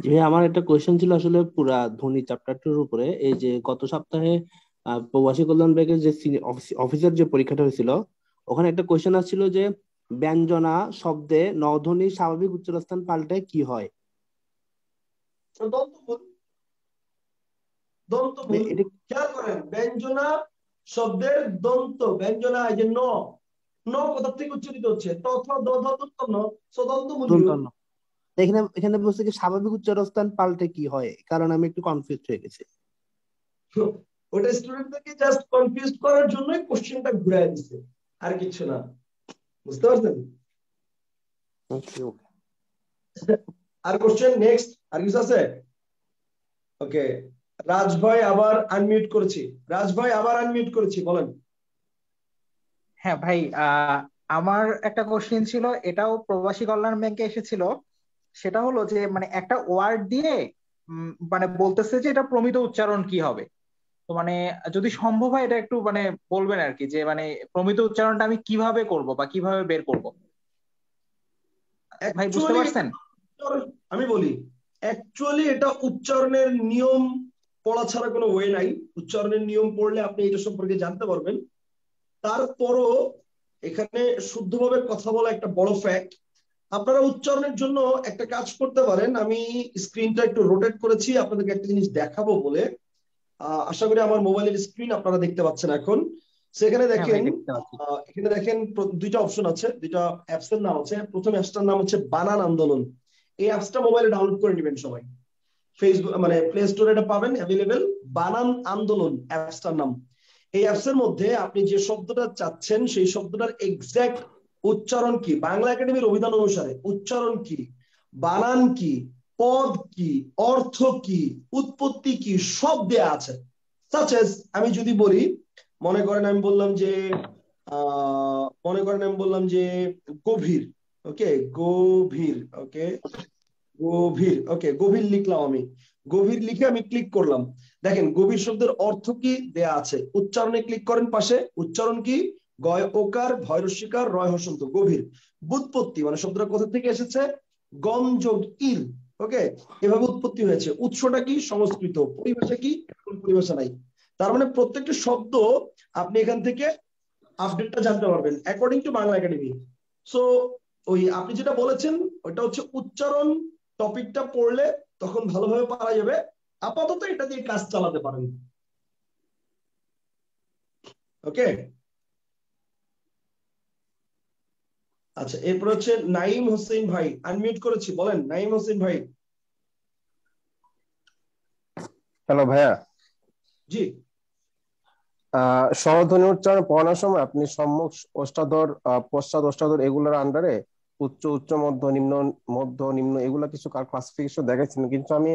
যে আমার একটা কোয়েশ্চেন ছিল আসলে পুরা ধ্বনি চ্যাপ্টারটার উপরে। এই যে গত সপ্তাহে প্রবাসী কল্যাণ ব্যাংকের যে অফিসার যে পরীক্ষাটা হয়েছিল, ওখানে একটা কোয়েশ্চেন আসছিল যে ব্যঞ্জনা শব্দে নধ্বনি স্বাভাবিক উচ্চারস্থান পাল্টে কি হয়? দন্তমূল। খেয়াল করেন, ব্যঞ্জনা শব্দের দন্ত, ব্যঞ্জনা এই যে ন, কোথা থেকে উচ্চারিত হচ্ছে? দন্তন্য। এখানে এখানে বলছে কি স্বাভাবিক উচ্চারস্থান পাল্টে কি হয়, কারণ আমি একটু কনফিউজ হয়ে গেছি। ওটা স্টুডেন্টদেরকে জাস্ট কনফিউজ করার জন্যই কোশ্চেনটা ঘুরায় দিচ্ছে, আর কিছু না, বুঝতে পারছেন? আর কোশ্চেন নেক্সট, আর কিছু আছে? ওকে, রাজ ভাই আবার আনমিউট করেছি, বলেন। হ্যাঁ ভাই, আমার একটা কোশ্চেন ছিল, এটাও প্রবাসী কল্যাণ ব্যাংকে এসেছিল। সেটা হলো যে মানে একটা ওয়ার্ড দিয়ে মানে বলতেছে যে এটা প্রমিত উচ্চারণ কি হবে। তো মানে যদি সম্ভব হয় এটা একটু মানে বলবেন আর কি, যে মানে প্রমিত উচ্চারণটা আমি কিভাবে করব বা কিভাবে বের করব। ভাই বুঝতে পারছেন? আমি বলি, অ্যাকচুয়ালি এটা উচ্চারণের নিয়ম পড়া ছাড়া কোনো ওয়ে নাই। উচ্চারণের নিয়ম পড়লে আপনি এটা সম্পর্কে জানতে পারবেন। তারপরও এখানে শুদ্ধভাবে কথা বলা একটা বড় ফ্যাক্ট। আপনারা উচ্চারণের জন্য একটা কাজ করতে পারেন। আমি স্ক্রিনটা একটু রোটেট করেছি আপনাদেরকে একটা জিনিস দেখাবো বলে। আশা করি আমার মোবাইলের স্ক্রিন আপনারা দেখতে পাচ্ছেন এখন। সেখানে দেখেন, এখানে দেখেন দুইটা অপশন আছে, দুইটা অ্যাপস এর নাম আছে। প্রথম অ্যাপসটার নাম হচ্ছে বানান আন্দোলন। এই অ্যাপসটা মোবাইলে ডাউনলোড করে নেবেন সবাই, ফেসবুক মানে প্লে স্টোরে এটা পাবেন অ্যাভেলেবেল। বানান আন্দোলন অ্যাপসটার নাম। এই অ্যাপস এর মধ্যে আপনি যে শব্দটা চাচ্ছেন সেই শব্দটার এক্সাক্ট উচ্চারণ কি, বাংলা একাডেমির অভিধান অনুসারে উচ্চারণ কি, বানান কি, পদ কি, অর্থ কি, উৎপত্তি কি, সব দেয়া আছে। সাচ এজ আমি যদি বলি, মনে করেন আমি বললাম যে গভীর, ওকে, গভীর, ওকে, গভীর, ওকে, গভীর লিখলাম আমি, গভীর লিখে আমি ক্লিক করলাম। দেখেন গভীর শব্দের অর্থ কি দেয়া আছে, উচ্চারণে ক্লিক করেন পাশে, উচ্চারণ কি, গয় ওকার, ভয় রস্যিকার, রয় হসন্ত, গভীর। ব্যুৎপত্তি মানে শব্দটা কোথা থেকে এসেছে, গম যোগ ইর, ওকে, এভাবে উৎপত্তি হয়েছে। উৎসটা কি, সংস্কৃত। পরিভাষা কি, কোনো পরিভাষা নাই। তার মানে প্রত্যেকটা শব্দ আপনি এখান থেকে আপডেটটা জানতে পারবেন according to Bangla academy. So ওই আপনি যেটা বলেছেন ওটা হচ্ছে উচ্চারণ টপিকটা পড়লে তখন ভালোভাবে পারা যাবে। আপাতত এটা দিয়ে কাজ চালাতে পারেন। ওকে, আচ্ছা, এরপর হচ্ছে নাইম হোসেন ভাই, আনমিউট করেছি, বলেন নাইম হোসেন ভাই। হ্যালো ভাইয়া, জি, স্বরধ্বনি উচ্চারণ পড়ানোর সময় আপনি সম্মুখ অষ্টাধর, পশ্চাৎ অষ্টাধর এগুলোর আন্ডারে উচ্চ, উচ্চ, মধ্য, নিম্ন, মধ্য, নিম্ন এগুলা কিছু ক্লাসিফিকেশন দেখাচ্ছিলেন, কিন্তু আমি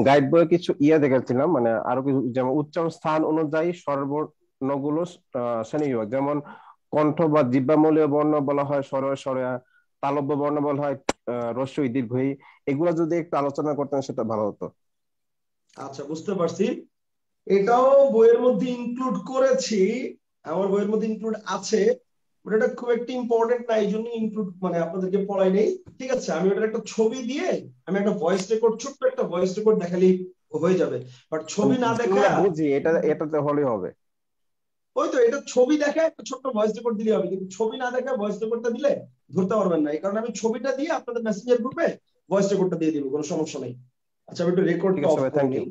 গাইড বইয়ে কিছু দেখাচ্ছিলাম, মানে আরো কিছু, যেমন উচ্চারণ স্থান অনুযায়ী স্বরবর্ণগুলো শ্রেণীবিভাগ, যেমন কণ্ঠ বা জিহ্বামূলীয় বর্ণ বলা হয় স্বরয় স্বরয়া, তালব্য বর্ণ বলা হয় হ্রস্বই দীর্ঘই। এগুলা যদি একটু আলোচনা করতেন সেটা ভালো হতো। আচ্ছা, বুঝতে পারছি। এটাও বইয়ের মধ্যে ইনক্লুড করেছি, আমার বইয়ের মধ্যে ইনক্লুড আছে। ওটা খুব একটা ইম্পর্টেন্ট না, এই জন্য ইনক্লুড মানে আপনাদেরকে পড়াই নেই। ঠিক আছে, আমি ওটার একটা ছবি দিয়ে আমি একটা ভয়েস রেকর্ড, ছোট্ট একটা ভয়েস রেকর্ড দেখালেই হয়ে যাবে। বাট ছবি না দেখা, বুঝি, এটাতে হলেই হবে। ওই তো এটা ছবি দেখা একটা ছোট্ট ভয়েস রেকর্ড দিলে হবে, কিন্তু ছবি না দেখা ভয়েস রেকর্ডটা দিলে ধরতে পারবেন না। এই কারণে আমি ছবিটা দিয়ে আপনাদের মেসেঞ্জার গ্রুপে ভয়েস রেকর্ডটা দিয়ে দিব, কোনো সমস্যা নেই। আচ্ছা, আমি একটু ঠিক রেকর্ডটা আছে অফ ভাই, করে থ্যাংক নিই। ইউ।